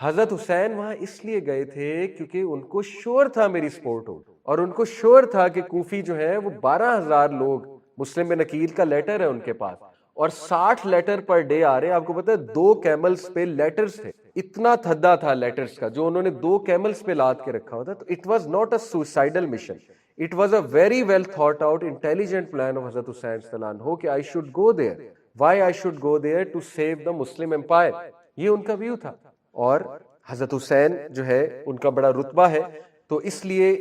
حضرت حسین وہاں اس لیے گئے تھے کیونکہ ان کو شور تھا میری سپورٹ ہو، اور ان کو شور تھا کہ کوفی جو ہے وہ 12,000 لوگ، مسلم بن عقیل کا لیٹر ہے ان کے پاس، اور 60 لیٹر پر ڈے آ رہے ہیں. آپ کو پتا ہے 2 کیملز پہ لیٹرز تھے، اتنا تھدا تھا لیٹرز کا جو انہوں نے 2 کیملز پہ لاد کے رکھا ہوتا. تو it was not a suicidal mission, it was a very well thought out intelligent plan of حضرت حسین رضی اللہ عنہ کہ I should go there, why I should go there to save the Muslim empire. یہ ان کا ویو تھا. اور حضرت حسین جو ہے ان کا بڑا رتبہ ہے، تو اس لیے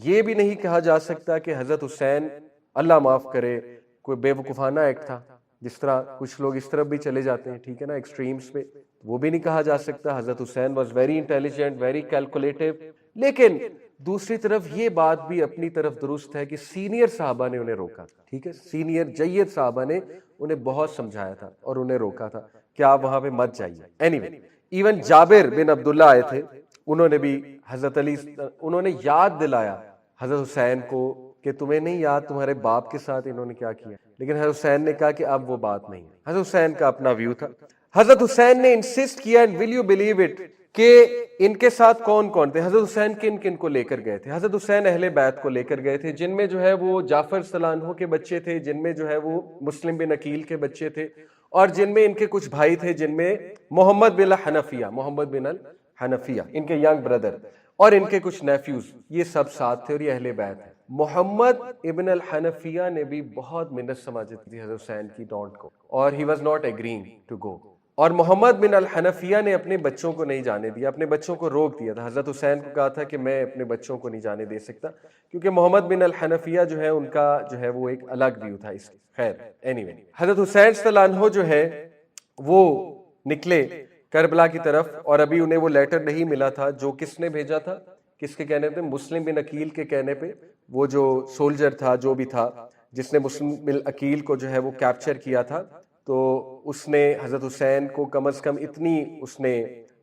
یہ بھی نہیں کہا جا سکتا کہ حضرت حسین، اللہ معاف کرے، کوئی بے وقوفانہ ایکٹ تھا، جس طرح کچھ لوگ اس طرف بھی چلے جاتے ہیں، ٹھیک ہے نا، ایکسٹریمز پہ. وہ بھی نہیں کہا جا سکتا. حضرت Hussain was very intelligent, very کیلکولیٹو. لیکن دوسری طرف یہ بات بھی اپنی طرف درست ہے کہ سینئر صحابہ نے انہیں روکا تھا، ٹھیک ہے، سینئر جید صحابہ نے انہیں بہت سمجھایا تھا اور انہیں روکا تھا کہ آپ وہاں پہ مت جائیے. اینی وے، ایون جابر بن عبداللہ آئے تھے، انہوں نے بھی حضرت علی، انہوں نے یاد دلایا حضرت حسین کو کہ تمہیں نہیں یاد تمہارے باپ کے ساتھ انہوں نے کیا کیا. لیکن حضرت حسین نے کہا کہ اب وہ بات نہیں. حضرت حسین کا اپنا ویو تھا. حضرت حسین نے انسسٹ کیا، and will you believe it, کہ ان کے ساتھ کون کون تھے. حضرت حسین کن کن کو لے کر گئے تھے؟ حضرت حسین اہل بیت کو لے کر گئے تھے، جن میں جو ہے وہ جعفر رضی اللہ عنہ کے بچے تھے، جن میں جو ہے وہ مسلم بن عقیل کے بچے تھے، اور جن میں ان کے کچھ بھائی تھے، جن میں محمد بن الحنفیہ ان کے ینگ بردر، اور ان کے کچھ نیفیوز، یہ سب ساتھ تھے اور یہ اہل بیت ہیں. محمد ابن الحنفیہ نے بھی بہت منت سماجت کی تھی حضرت حسین کی ڈانٹ کو، اور he was not agreeing to go. اور محمد بن الحنفیہ نے اپنے بچوں کو نہیں جانے دیا، اپنے بچوں کو روک دیا تھا. حضرت حسین کو کہا تھا کہ میں اپنے بچوں کو نہیں جانے دے سکتا، کیونکہ محمد بن الحنفیہ جو ہے ان کا جو ہے وہ ایک الگ ویو تھا اس کی. خیر اینی وے، حضرت حسین رضی اللہ عنہ جو ہے وہ نکلے کربلا کی طرف، اور ابھی انہیں وہ لیٹر نہیں ملا تھا جو کس نے بھیجا تھا، کس کے کہنے پہ؟ مسلم بن عقیل کے کہنے پہ. وہ جو سولجر تھا، جو بھی تھا، جس نے مسلم بن عقیل کو جو ہے وہ کیپچر کیا تھا، تو اس نے حضرت حسین کو کم از کم اتنی اس نے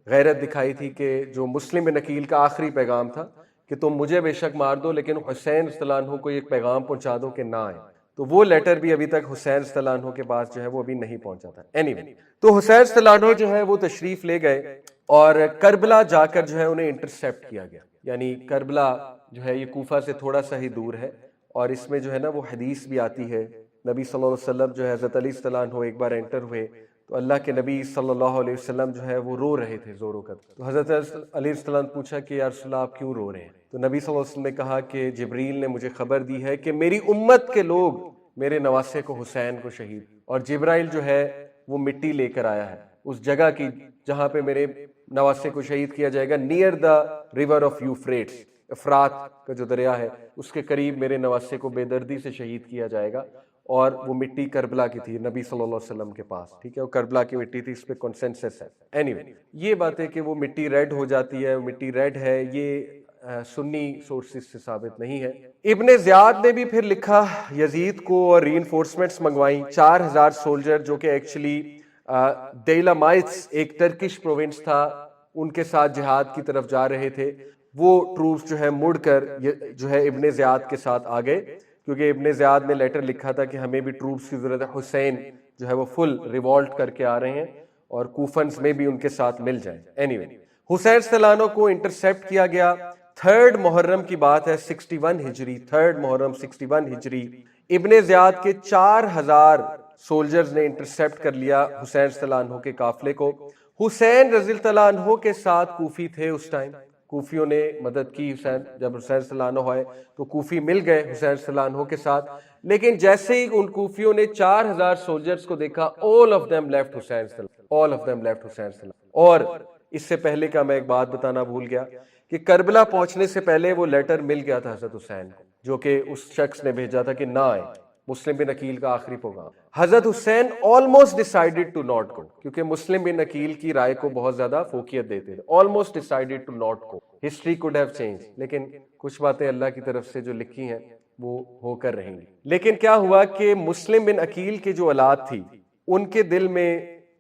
غیرت دکھائی تھی کہ جو مسلم بن عقیل کا آخری پیغام تھا کہ تم مجھے بے شک مار دو لیکن حسین رضی اللہ عنہ کو ایک پیغام پہنچا دو کہ نہ آئے. تو وہ لیٹر بھی ابھی تک حسین رضی اللہ عنہ کے پاس جو ہے وہ ابھی نہیں پہنچا تھا. اینی وے، تو حسین رضی اللہ عنہ جو ہے وہ تشریف لے گئے، اور کربلا جا کر جو ہے انہیں انٹرسیپٹ کیا گیا. یعنی کربلا جو ہے یہ کوفہ سے تھوڑا سا ہی دور ہے، اور اس میں جو ہے نا وہ حدیث بھی آتی ہے، نبی صلی اللہ علیہ وسلم جو ہے حضرت علی صلی اللہ عنہ ایک بار انٹر ہوئے تو اللہ کے نبی صلی اللہ علیہ وسلم جو ہے وہ رو رہے تھے زوروں کا. تو حضرت علی صلی اللہ عنہ پوچھا کہ یا رسول اللہ آپ کیوں رو رہے ہیں؟ تو نبی صلی اللہ علیہ وسلم نے کہا کہ جبریل نے مجھے خبر دی ہے کہ میری امت کے لوگ میرے نواسے کو حسین کو شہید، اور جبرائیل جو ہے وہ مٹی لے کر آیا ہے اس جگہ کی جہاں پہ میرے نواسے کو شہید کیا جائے گا، نیئر دا ریور آف یوفریٹس، افرات کا جو دریا ہے اس کے قریب میرے نواسے کو بے دردی سے شہید کیا جائے گا. اور وہ مٹی کربلا کی تھی نبی صلی اللہ علیہ وسلم کے پاس، ٹھیک ہے، وہ کربلا کی مٹی تھی، اس پہ کنسنسس ہے. اینی وے، یہ بات ہے کہ وہ مٹی ریڈ ہو جاتی ہے، مٹی ریڈ ہے، یہ سنی سورسز سے ثابت نہیں ہے. ابن زیاد نے بھی پھر لکھا یزید کو اور ری انفورسمنٹس منگوائیں، 4,000 سولجر جو کہ ایکچولی دیلامائٹس ایک ٹرکش پروونس تھا، ان کے ساتھ جہاد کی طرف جا رہے تھے. وہ ٹروپس جو ہے مڑ کر جو ہے ابن زیاد کے ساتھ آ گئے، کیونکہ ابن زیاد نے لیٹر لکھا تھا کہ ہمیں بھی ٹروپس کی ضرورت ہے. حسین جو ہے وہ فل ریوالٹ کر کے آ رہے ہیں اور کوفنز میں بھی ان کے ساتھ مل جائیں. اینی وے، حسین صلی اللہ عنہ کو انٹرسیپٹ کیا گیا. 3 محرم کی بات ہے، 61 ہجری، 3 محرم 61 ہجری. ابن زیاد کے 4,000 سولجرز نے انٹرسیپٹ کر لیا حسین صلی اللہ عنہ کے قافلے کو. حسین رضی اللہ عنہ کے ساتھ کوفی تھے اس ٹائم، کوفیوں نے مدد کی. حسین جب حسین صلی اللہ عنہ آئے تو کوفی مل گئے حسین صلی اللہ عنہ کے ساتھ. لیکن جیسے ہی ان کوفیوں نے 4,000 سولجرز کو دیکھا، all of them left حسین صلی اللہ. اور اس سے پہلے کا میں ایک بات بتانا بھول گیا کہ کربلا پہنچنے سے پہلے وہ لیٹر مل گیا تھا حضرت حسین کو، جو کہ اس شخص نے بھیجا تھا کہ نہ آئے، مسلم بن عقیل کا آخری پیغام. حضرت حسین almost decided to not go، کیونکہ مسلم بن عقیل کی رائے کو بہت زیادہ فوقیت دیتے تھے. almost decided to not go. History could have changed، لیکن کچھ باتیں اللہ کی طرف سے جو لکھی ہیں وہ ہو کر رہیں گی. لیکن کیا ہوا کہ مسلم بن عقیل کی جو اولاد تھی ان کے دل میں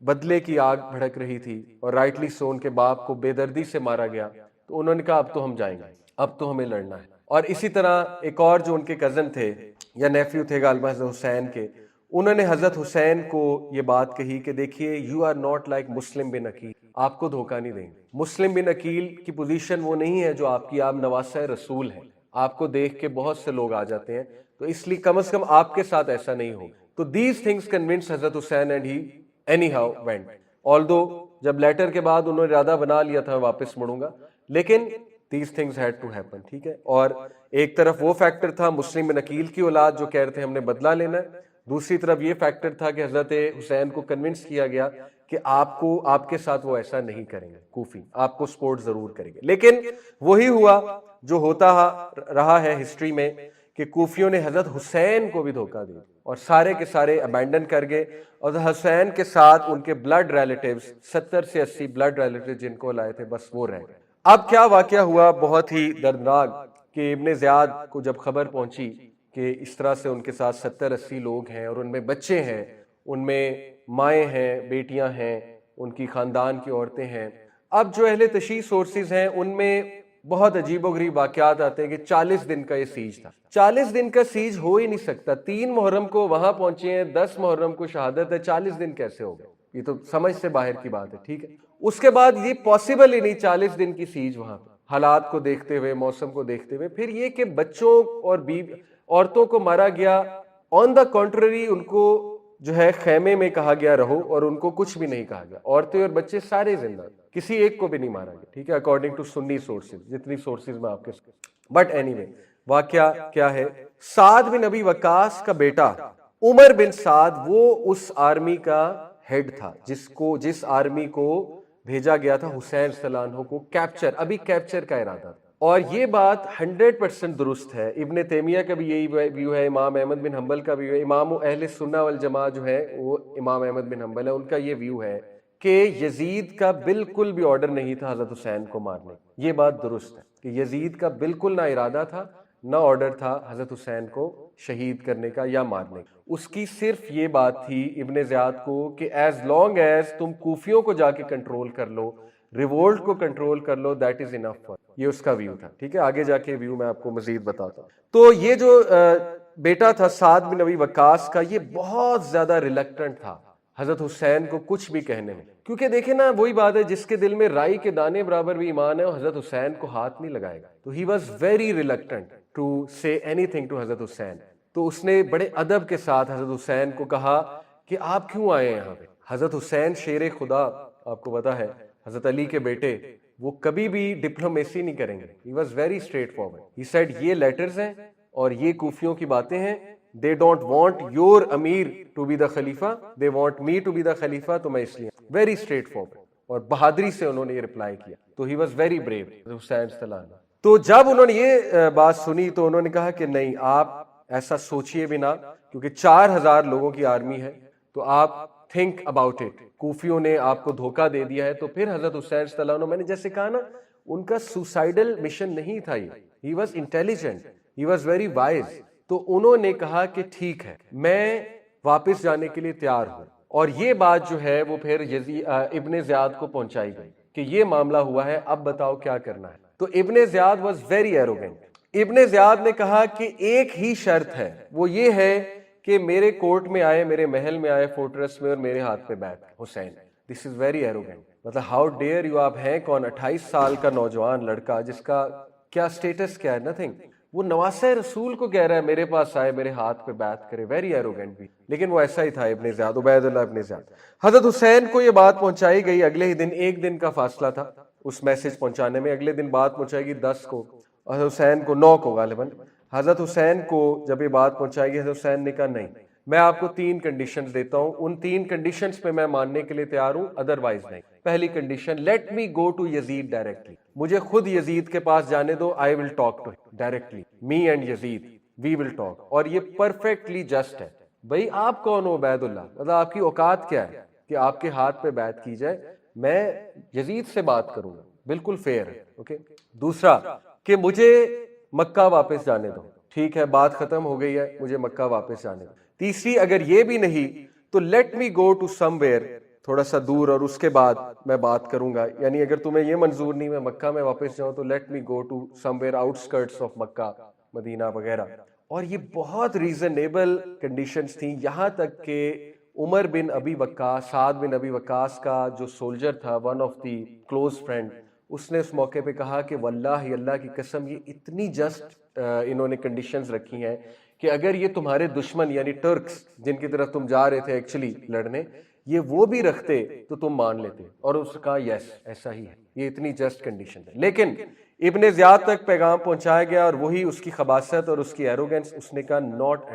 بدلے کی آگ بھڑک رہی تھی، اور رائٹلی سو ان کے باپ کو بے دردی سے مارا گیا. تو انہوں نے کہا اب تو ہم جائیں گے، اب تو ہمیں لڑنا ہے. اور اسی طرح ایک اور جو ان کے کزن تھے یا نیفیو تھے غالباً حضرت حسین کے، انہوں نے حضرت حسین کو یہ بات کہی کہ دیکھیے یو آر ناٹ لائک مسلم بن عقیل، آپ کو دھوکہ نہیں دیں گے. مسلم بن عقیل کی پوزیشن وہ نہیں ہے جو آپ کی، آپ نواسہ رسول ہیں، آپ کو دیکھ کے بہت سے لوگ آ جاتے ہیں، تو اس لیے کم از کم آپ کے ساتھ ایسا نہیں ہو. تو دیز تھنگس کنونس حضرت Hussain and he anyhow went. Although جب لیٹر کے بعد انہوں نے ارادہ بنا لیا تھا واپس مڑوں گا، لیکن these things had to happen. ٹھیک ہے. اور ایک طرف وہ فیکٹر تھا مسلم بن عقیل کی اولاد جو کہہ رہے تھے ہم نے بدلہ لینا ہے، دوسری طرف یہ فیکٹر تھا کہ حضرت حسین کو کنونس کیا گیا کہ آپ کے ساتھ وہ ایسا نہیں کریں گے، کوفی آپ کو سپورٹ ضرور کریں گے. لیکن وہی ہوا جو ہوتا رہا ہے ہسٹری میں کہ کوفیوں نے حضرت حسین کو بھی دھوکہ دیا اور سارے کے سارے ابینڈن کر گئے، اور حسین کے ساتھ ان کے بلڈ ریلیٹیوز 70 سے 80 بلڈ ریلیٹیوز جن کو لائے تھے بس وہ رہ گئے. اب کیا واقعہ ہوا بہت ہی دردناک کہ ابن زیاد کو جب خبر پہنچی کہ اس طرح سے ان کے ساتھ 70-80 لوگ ہیں اور ان میں بچے ہیں، ان میں مائیں ہیں، بیٹیاں ہیں، ان کی خاندان کی عورتیں ہیں. اب جو اہل تشیع سورسز ہیں ان میں بہت عجیب و غریب واقعات آتے ہیں کہ 40 دن کا یہ سیج تھا. 40 دن کا سیج ہو ہی نہیں سکتا. 3 محرم کو وہاں پہنچے ہیں، 10 محرم کو شہادت ہے، 40 دن کیسے ہو گئے؟ یہ تو سمجھ سے باہر کی بات ہے. ٹھیک ہے. اس کے بعد یہ پاسبل ہی نہیں 40 دن کی سیج وہاں پہ، حالات کو دیکھتے ہوئے، موسم کو دیکھتے ہوئے. پھر یہ کہ بچوں اور عورتوں کو مارا گیا. آن دا کنٹرری ان کو جو ہے خیمے میں کہا گیا رہو، اور ان کو کچھ بھی نہیں کہا گیا. عورتیں اور بچے سارے زندہ، کسی ایک کو بھی نہیں مارا گیا. ٹھیک ہے. اکارڈنگ ٹو سنی سورسز، جتنی سورسز میں آپ کے. بٹ اینی وے واقعہ کیا ہے، سعد بن ابی وقاص کا بیٹا عمر بن سعد وہ اس آرمی کا ہیڈ تھا جس آرمی کو بھیجا گیا تھا حسین صلی اللہ عنہ کو کیپچر، ابھی کیپچر کا ارادہ تھا. اور یہ بات 100% درست ہے. ابن تیمیہ کا بھی یہی ویو ہے، امام احمد بن حنبل کا بھی ہے، امام اہل سنہ والجماعہ جو ہے وہ امام احمد بن حنبل ہے، ان کا یہ ویو ہے کہ یزید کا بالکل بھی آرڈر نہیں تھا حضرت حسین کو مارنے. یہ بات درست ہے کہ یزید کا بالکل نہ ارادہ تھا نہ آرڈر تھا حضرت حسین کو شہید کرنے کا یا مارنے کا. اس کی صرف یہ بات تھی ابن زیاد کو کہ ایز لانگ ایز تم کوفیوں کو جا کے کنٹرول کر لو، ریوولٹ کو کنٹرول کر لو، دیٹ از انف فار. یہ اس کا ویو تھا. ٹھیک ہے. آگے جا کے ویو میں آپ کو مزید بتاتا ہوں. تو یہ جو بیٹا تھا سعد بن ابی وقاص کا، یہ بہت زیادہ ریلکٹنٹ تھا حضرت حسین کو کچھ بھی کہنے میں، کیونکہ دیکھیں نا وہی بات ہے، جس کے دل میں رائی کے دانے برابر بھی ایمان ہے وہ حضرت حسین کو ہاتھ نہیں لگائے گا. تو he was very reluctant to say anything to حضرت حسین. تو اس نے بڑے ادب کے ساتھ حضرت حسین کو کہا کہ آپ کیوں آئے ہیں یہاں پہ. حضرت حسین شیر خدا، آپ کو پتا ہے حضرت علی کے بیٹے، وہ کبھی بھی ڈپلومیسی نہیں کریں گے. ہی was very straight forward. He said یہ لیٹرز ہیں اور یہ کوفیوں کی باتیں ہیں. They don't want your Amir to be the خلیفہ, they want me to be the خلیفہ. تو میں اس لیے very straight forward اور بہادری سے انہوں نے یہ رپلائی کیا. تو he was very brave حسین صلی اللہ علیہ وسلم. تو جب انہوں نے یہ بات سنی تو انہوں نے کہا کہ نہیں، آپ ایسا سوچئے بھی نہ، کیونکہ 4000 لوگوں کی آرمی ہے، تو آپ تھنک اباؤٹ اٹ. کوفیوں نے آپ کو دھوکہ دے دیا ہے. تو پھر حضرت حسین صلی اللہ علیہ وسلم، میں نے جیسے کہا نا، ان کا سوسائڈل مشن نہیں تھا یہ. he was intelligent, he was very wise. تو انہوں نے کہا کہ ٹھیک ہے، میں واپس جانے کے لیے تیار ہوں. اور یہ بات جو ہے وہ پھر ابن زیاد کو پہنچائی گئی کہ یہ معاملہ ہوا ہے، اب بتاؤ کیا کرنا ہے. تو ابن زیاد واز ویری ایروگینٹ. ابن زیاد نے کہا کہ ایک ہی شرط ہے، وہ یہ ہے کہ میرے کورٹ میں آئے، میرے محل میں آئے، فورٹریس میں، اور میرے ہاتھ پہ بیٹھ. حسین، دس از ویری ایروگینٹ. مطلب ہاؤ ڈیئر یو. آپ ہیں کون؟ 28 سال کا نوجوان لڑکا جس کا کیا سٹیٹس کیا ہے؟ نتھنگ. وہ نواسہ رسول کو کہہ رہا ہے میرے پاس آئے، میرے ہاتھ پہ بیعت کرے. ویری ایروگینٹ بھی. لیکن وہ ایسا ہی تھا ابن زیاد، عبید اللہ ابن زیاد. حضرت حسین کو یہ بات پہنچائی گئی. اگلے ہی دن، ایک دن کا فاصلہ تھا اس میسج پہنچانے میں. اگلے دن بات پہنچائی گئی 10 کو، حضرت حسین کو 9 کو غالباً. حضرت حسین کو جب یہ بات پہنچائی گئی، حضرت حسین نے کہا نہیں، میں آپ کو 3 کنڈیشنز دیتا ہوں، ان 3 کنڈیشنز پہ میں ماننے کے لیے تیار ہوں، ادروائز نہیں. پہلی condition, let me go to Yazid directly. مجھے خود یزید کے پاس جانے دو. I will talk to directly, me and Yazid we will talk. اور یہ پرفیکٹلی جسٹ ہے. بھائی آپ کون ہو عبید اللہ؟ مطلب آپ کی اوقات کیا ہے کہ آپ کے ہاتھ پہ بیعت کی جائے؟ میں یزید سے بات کروں گا. بالکل فیئر ہے. اوکے. دوسرا کہ مجھے مکہ واپس جانے دو. ٹھیک ہے، بات ختم ہو گئی ہے، مجھے مکہ واپس جانے دو. تیسری، اگر یہ بھی نہیں تو let me go to somewhere, تھوڑا سا دور، اور اس کے بعد میں بات کروں گا. یعنی اگر تمہیں یہ منظور نہیں میں مکہ میں واپس جاؤں تو let me go to somewhere outskirts of Mecca, Medina وغیرہ. اور یہ بہت ریزنیبل کنڈیشنز تھیں، یہاں تک کہ عمر بن ابی وقاص، سعد بن ابی وقاص کا جو سولجر تھا، one of the close friend, اس نے اس موقع پہ کہا کہ واللہ اللہ کی قسم یہ اتنی جسٹ انہوں نے کنڈیشنز رکھی ہیں کہ اگر یہ تمہارے دشمن یعنی ٹرکس جن کی طرف تم جا رہے تھے ایکچولی لڑنے، یہ وہ بھی رکھتے تو تم مان لیتے. اور اس نے کہا یس ایسا ہی ہے، یہ اتنی جسٹ کنڈیشن ہے. لیکن ابن زیاد تک پیغام پہنچایا گیا اور وہی اس کی خباثت اور اس کی ایروگنس. اس نے کہا not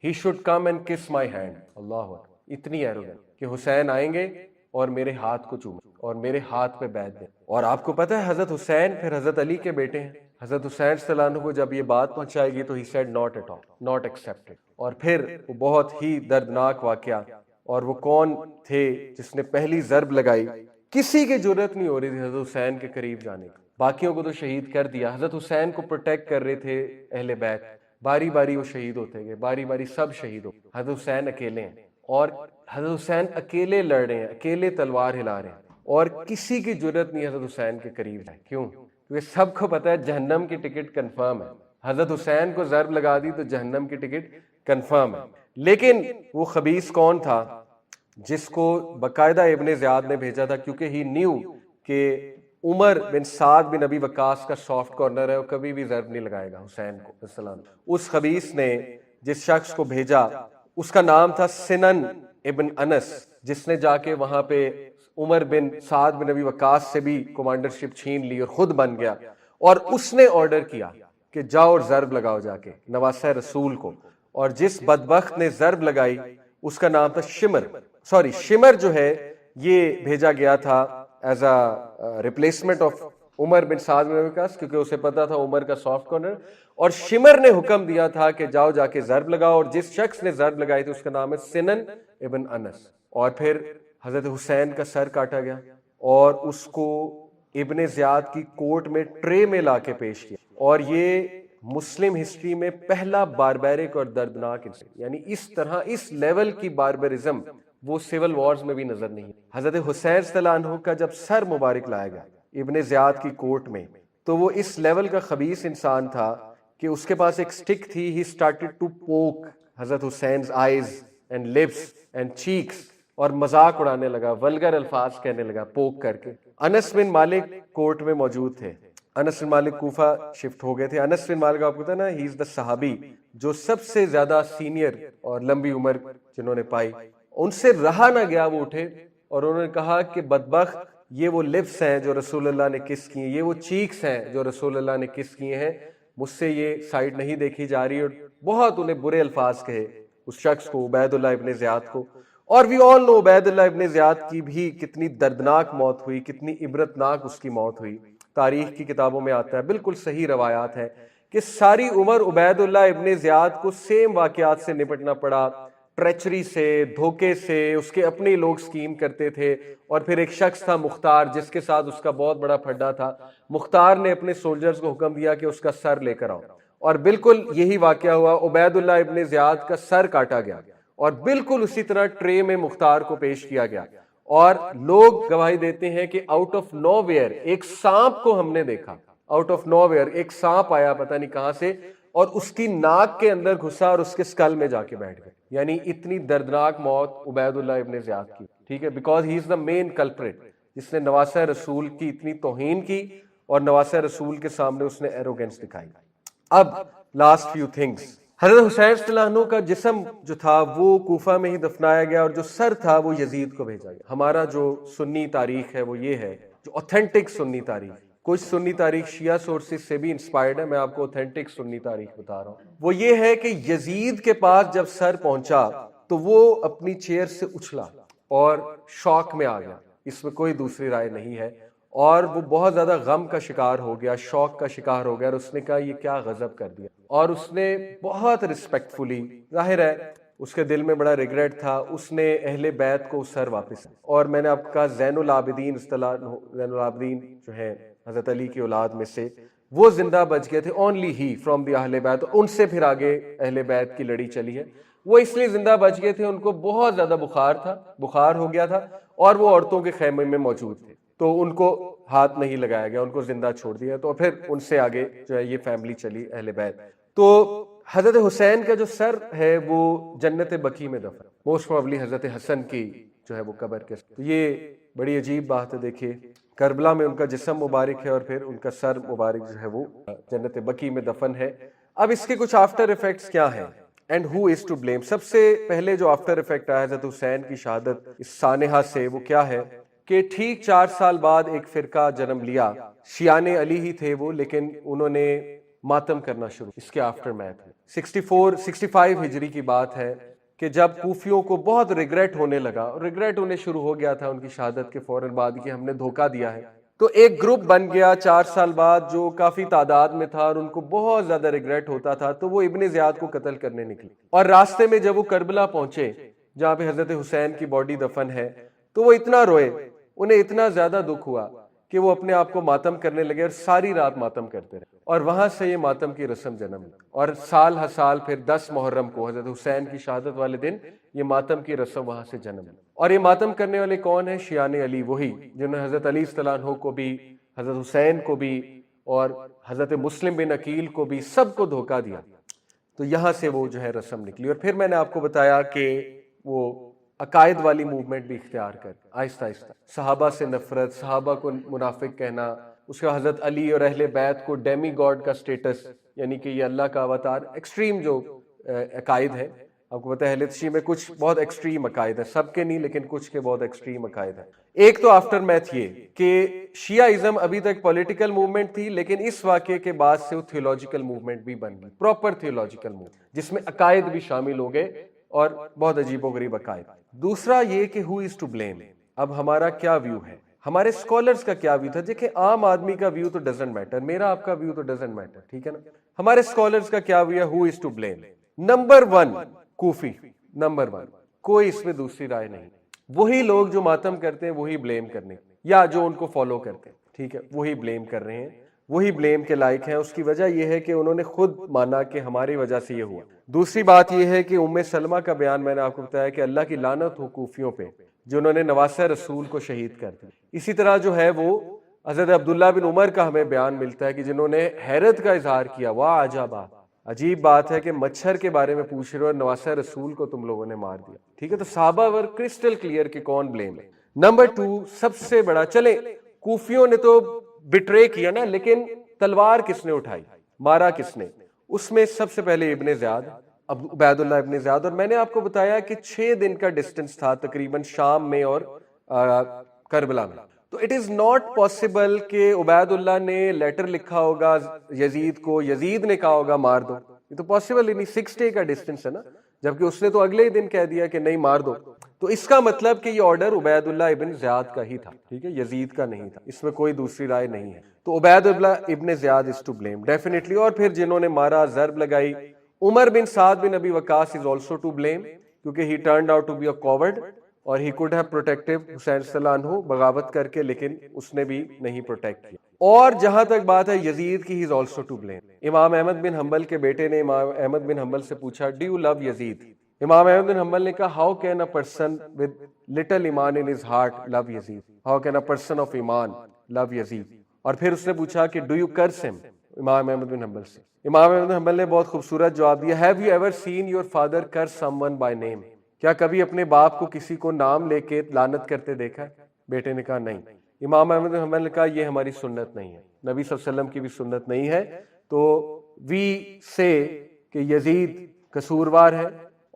he should come and kiss my hand. اللہ اکبر، اتنی ایروگنس کہ حسین آئیں گے اور میرے ہاتھ کو چومیں اور میرے ہاتھ پہ بیعت دیں. اور آپ کو پتہ ہے حضرت حسین پھر حضرت علی کے بیٹے ہیں. حضرت حسین صلی اللہ عنہ کو جب یہ بات پہنچائے گی تو he said not at all, not accepted. اور پھر وہ بہت ہی دردناک واقعہ. اور وہ کون تھے جس نے پہلی ضرب لگائی؟ کسی کی جرت نہیں ہو رہی تھی حضرت حسین کے قریب جانے کی. باقیوں کو تو شہید کر دیا، حضرت حسین کو پروٹیکٹ کر رہے تھے اہل بیت. باری باری وہ شہید ہوتے گئے، باری باری سب شہید ہو. حضرت حسین اکیلے ہیں اور حضرت حسین اکیلے لڑ رہے ہیں، اکیلے تلوار ہلا رہے ہیں اور کسی کی جرت نہیں حضرت حسین کے قریب جائے. کیوں؟ کیونکہ سب کو پتہ ہے جہنم کی ٹکٹ کنفرم ہے. حضرت حسین کو ضرب لگا دی تو جہنم کی ٹکٹ کنفرم ہے. لیکن وہ خبیث کون تھا جس کو باقاعدہ ابن زیاد نے بھیجا تھا؟ کیونکہ ہی نیو کہ عمر بن سعد بن ابی وقاص کا سافٹ کارنر ہے، وہ کبھی بھی ضرب نہیں لگائے گا حسین کو السلام. اس خبیث نے جس شخص کو بھیجا اس کا نام تھا سنن ابن انس، جس نے جا کے وہاں پہ عمر بن سعد بن ابی وقاص سے بھی کمانڈرشپ چھین لی اور خود بن گیا. اور اس نے آرڈر کیا کہ جاؤ اور ضرب لگاؤ جا کے نواسہ رسول کو. اور جس بدبخت نے ضرب لگائی اس کا نام تھا شمر جو ہے یہ بھیجا گیا تھا ایز اے ریپلیسمنٹ آف عمر بن سعد بن ابی وقاص، کیونکہ اسے پتا تھا عمر کا سافٹ کارنر. اور شمر نے حکم دیا تھا کہ جاؤ جا کے ضرب لگاؤ. اور جس شخص نے ضرب لگائی تھی اس کا نام ہے سنن ابن انس. اور پھر حضرت حسین کا سر کاٹا گیا اور اس کو ابن زیاد کی کورٹ میں ٹرے میں لا کے پیش کیا. اور یہ مسلم ہسٹری میں پہلا باربیرک اور دردناک یعنی اس طرح اس لیول کی باربرزم وہ سول وارز میں بھی نظر نہیں. حضرت حسین صلی اللہ عنہ کا جب سر مبارک لایا گیا ابن زیاد کی کورٹ میں تو وہ اس لیول کا خبیث انسان تھا کہ اس کے پاس ایک سٹک تھی. ہی سٹارٹڈ ٹو پوک حضرت حسین's eyes and lips and cheeks اور مذاق اڑانے لگا، ولگر الفاظ کہنے لگا پوک کر کے. انس بن مالک کورٹ میں موجود تھے. انس بن مالک کوفہ شفٹ ہو گئے تھے. انس بن مالک آپ کو پتہ ہے نا، ہی از دا صحابی جو سب سے زیادہ سینئر اور لمبی عمر جنہوں نے پائی. ان سے رہا نہ گیا، وہ اٹھے اور انہوں نے کہا کہ بدبخت یہ وہ لپس ہیں جو رسول اللہ نے کس کیے، یہ وہ چیکس ہیں جو رسول اللہ نے کس کیے ہیں، مجھ سے یہ سائڈ نہیں دیکھی جا رہی. اور بہت انہیں برے الفاظ کہے اس شخص کو، عبید اللہ ابن زیاد کو. اور وی آل نو عبید اللہ ابن زیاد کی بھی کتنی دردناک موت ہوئی، کتنی عبرتناک اس کی موت ہوئی. تاریخ کی کتابوں میں آتا ہے، بالکل صحیح روایات ہیں کہ ساری عمر عبید اللہ ابن زیاد کو سیم واقعات سے نپٹنا پڑا، ٹریچری سے، دھوکے سے. اس کے اپنے لوگ سکیم کرتے تھے. اور پھر ایک شخص تھا مختار جس کے ساتھ اس کا بہت بڑا پھڈا تھا. مختار نے اپنے سولجرز کو حکم دیا کہ اس کا سر لے کر آؤ، اور بالکل یہی واقعہ ہوا. عبید اللہ ابن زیاد کا سر کاٹا گیا اور بالکل اسی طرح ٹرے میں مختار کو پیش کیا گیا. اور لوگ گواہی دیتے ہیں کہ آؤٹ آف نو ویئر ایک سانپ کو ہم نے دیکھا. آؤٹ آف نو ویئر ایک سانپ آیا پتہ نہیں کہاں سے اور اس کی ناک کے اندر گھسا اور اس کے سکل میں جا کے بیٹھ گیا. یعنی اتنی دردناک موت عبید اللہ ابن زیاد کی. ٹھیک ہے، because he is the main culprit جس نے نواسہ رسول کی اتنی توہین کی اور نواسہ رسول کے سامنے اس نے ایروگنس دکھائی. اب لاسٹ فیو تھنگس. حضرت حسین صلی اللہ عنہ کا جسم جو تھا وہ کوفہ میں ہی دفنایا گیا اور جو سر تھا وہ یزید کو بھیجا گیا. ہمارا جو سنی تاریخ ہے وہ یہ ہے، جو اوتھینٹک سنی تاریخ. کچھ سنی تاریخ شیعہ سورسز سے بھی انسپائرڈ ہے، میں آپ کو اوتھینٹک سنی تاریخ بتا رہا ہوں. وہ یہ ہے کہ یزید کے پاس جب سر پہنچا تو وہ اپنی چیئر سے اچھلا اور شوق میں آ گیا. اس میں کوئی دوسری رائے نہیں ہے. اور وہ بہت زیادہ غم کا شکار ہو گیا، شوق کا شکار ہو گیا. اور اس نے کہا یہ کیا غضب کر دیا. اور اس نے بہت رسپیکٹفلی، ظاہر ہے اس کے دل میں بڑا ریگریٹ تھا، اس نے اہل بیت کو سر واپس. اور میں نے آپ کو کہا زین العابدین اصطلاح، زین العابدین جو ہیں حضرت علی کی اولاد میں سے، وہ زندہ بچ گئے تھے. اونلی ہی فرام دی اہل بیت. ان سے پھر آگے اہل بیت کی لڑی چلی ہے. وہ اس لیے زندہ بچ گئے تھے، ان کو بہت زیادہ بخار ہو گیا تھا اور وہ عورتوں کے خیمے میں موجود تھے، تو ان کو ہاتھ نہیں لگایا گیا، ان کو زندہ چھوڑ دیا. تو پھر ان سے آگے جو ہے یہ فیملی چلی اہل بیت. تو حضرت حسین کا جو سر ہے وہ جنت بقی میں دفن، موسٹ پروبلی حضرت حسن کی جو ہے وہ قبر کے، تو یہ بڑی عجیب بات ہے. دیکھیے کربلا میں ان کا جسم مبارک ہے اور پھر ان کا سر مبارک جو ہے وہ جنت بقی میں دفن ہے. اب اس کے کچھ آفٹر ایفیکٹس کیا ہیں and who is to blame. سب سے پہلے جو آفٹر ایفیکٹ آیا حضرت حسین کی شہادت اس سانحہ سے وہ کیا ہے کہ ٹھیک 4 سال بعد ایک فرقہ جنم لیا، شیعان علی ہی تھے وہ، لیکن انہوں نے ماتم کرنا شروع. اس کے آفٹر میتھ 65 ہجری کی بات ہے کہ جب کوفیوں کو بہت ریگریٹ ہونے لگا، اور ریگریٹ ہونے شروع ہو گیا تھا ان کی شہادت کے فوراً بعد کہ ہم نے دھوکہ دیا ہے، تو ایک گروپ بن گیا 4 سال بعد جو کافی تعداد میں تھا اور ان کو بہت زیادہ ریگریٹ ہوتا تھا، تو وہ ابن زیاد کو قتل کرنے نکلی. اور راستے میں جب وہ کربلا پہنچے جہاں پہ حضرت حسین کی باڈی دفن ہے، تو وہ اتنا روئے، انہیں اتنا زیادہ دکھ ہوا کہ وہ اپنے آپ کو ماتم کرنے لگے اور ساری رات ماتم کرتے رہے. اور وہاں سے یہ ماتم کی رسم جنم لی، اور سال ہر سال پھر 10 محرم کو حضرت حسین کی شہادت والے دن یہ ماتم کی رسم وہاں سے جنم لی. اور یہ ماتم کرنے والے کون ہیں؟ شیعان علی، وہی جنہوں نے حضرت علی صلی اللہ عنہ کو بھی، حضرت حسین کو بھی اور حضرت مسلم بن عقیل کو بھی، سب کو دھوکہ دیا. تو یہاں سے وہ جو ہے رسم نکلی. اور پھر میں نے آپ کو بتایا کہ وہ عقائد والی موومنٹ بھی اختیار کر آہستہ آہستہ، صحابہ سے نفرت، صحابہ کو منافق کہنا، اس کے حضرت علی اور اہل بیت کو ڈیمی گاڈ کا سٹیٹس، یعنی کہ یہ اللہ کا اوتار. ایکسٹریم جو عقائد ہے، آپ کو پتہ ہے اہل تشیع میں کچھ بہت ایکسٹریم عقائد ہیں، سب کے نہیں لیکن کچھ کے بہت ایکسٹریم عقائد ہیں. ایک تو آفٹر میتھ یہ کہ شیعہ ابھی تک پولیٹیکل موومنٹ تھی، لیکن اس واقعے کے بعد سے وہ تھیولوجیکل موومنٹ بھی بن گئی، پراپر تھیولوجیکل موومنٹ جس میں عقائد بھی شامل ہو گئے اور بہت عجیب و غریب عقائد. دوسرا یہ کہ ہو از ٹو بلیم. اب ہمارا کیا ویو ہے، ہمارے اسکالرز کا کیا ویو تھا؟ دیکھیں عام آدمی کا ویو تو ڈزنٹ میٹر، میرا آپ کا ویو تو ڈزنٹ میٹر، ٹھیک ہے نا. ہمارے اسکالرز کا کیا ویو ہے؟ Who is to blame. Number 1 کوفی، نمبر 1، کوئی اس میں دوسری رائے نہیں. وہی لوگ جو ماتم کرتے ہیں وہی بلیم کرنے، یا جو ان کو فالو کرتے ہیں، ٹھیک ہے، وہی بلیم کر رہے ہیں، وہی بلیم کے لائق ہیں. اس کی وجہ یہ ہے کہ انہوں نے خود مانا کہ ہماری وجہ سے یہ ہوا. دوسری بات یہ ہے کہ ام سلمہ کا بیان میں نے آپ کو بتایا کہ اللہ کی لعنت ہو کوفیوں پہ جنہوں نے نواسہ رسول کو شہید کر دیا. اسی طرح جو ہے وہ حضرت عبداللہ بن عمر کا ہمیں بیان ملتا ہے کہ جنہوں نے حیرت کا اظہار کیا، واہ عجبا، عجیب بات ہے کہ مچھر کے بارے میں پوچھ رہے ہو اور نواسہ رسول کو تم لوگوں نے مار دیا. ٹھیک ہے، تو صحابہ ور کرسٹل کلیئر کہ کون بلیم ہے. نمبر 2 سب سے بڑا، چلیں کوفیوں نے تو بٹرے کیا نا، لیکن تلوار کس نے اٹھائی، مارا کس نے؟ اس میں سب سے پہلے ابن زیاد، عبید اللہ ابن زیاد. اور میں نے آپ کو بتایا کہ 6 دن کا ڈسٹنس تھا تقریباً شام میں اور کربلا میں. تو اٹ از ناٹ پاسبل کہ عبید اللہ نے لیٹر لکھا ہوگا یزید کو، یزید نے کہا ہوگا مار دو، یہ تو پاسبل ہی نہیں. 6 ڈے کا ڈسٹنس ہے نا، جبکہ اس نے تو اگلے ہی دن کہہ دیا کہ نہیں مار دو. تو اس کا مطلب کہ یہ آرڈر عبید اللہ ابن زیاد کا ہی تھا، ٹھیک ہے، یزید کا نہیں تھا، اس میں کوئی دوسری رائے نہیں ہے. تو عبید اللہ ابن زیاد از ٹو بلیم ڈیفینیٹلی. اور پھر جنہوں نے مارا، ضرب لگائی، عمر بن سعد بن ابی وقاص از آلسو ٹو بلیم، کیونکہ ہی ٹرنڈ آؤٹ ٹو بی اے کوورڈ اور ہی کوڈ ہیو پروٹیکٹیو حسین صلی اللہ عنہ بغاوت کر کے، لیکن اس نے بھی نہیں پروٹیکٹ کیا. اور جہاں تک بات ہے یزید کی، ہی از آلسو ٹو بلیم. امام احمد بن حنبل کے بیٹے نے امام احمد بن حنبل سے پوچھا ڈو یو لو یزید؟ امام احمد بن حنبل نے کہا how can a person with little ایمان in his heart love Yazid, how can a person of ایمان لو یزید. اور پھر اس نے پوچھا کہ ڈو یو کرس ہم، امام احمد بن حنبل سے. امام احمد بن حنبل نے بہت خوبصورت جواب دیا، have you ever seen your father curse someone by name? کیا کبھی اپنے باپ کو کسی کو نام لے کے لعنت کرتے دیکھا ہے؟ بیٹے نے کہا نہیں. امام احمد بن حنبل نے کہا یہ ہماری سنت نہیں ہے، نبی صلی اللہ علیہ وسلم کی بھی سنت نہیں ہے. تو وی سے کہ یزید قصوروار ہے،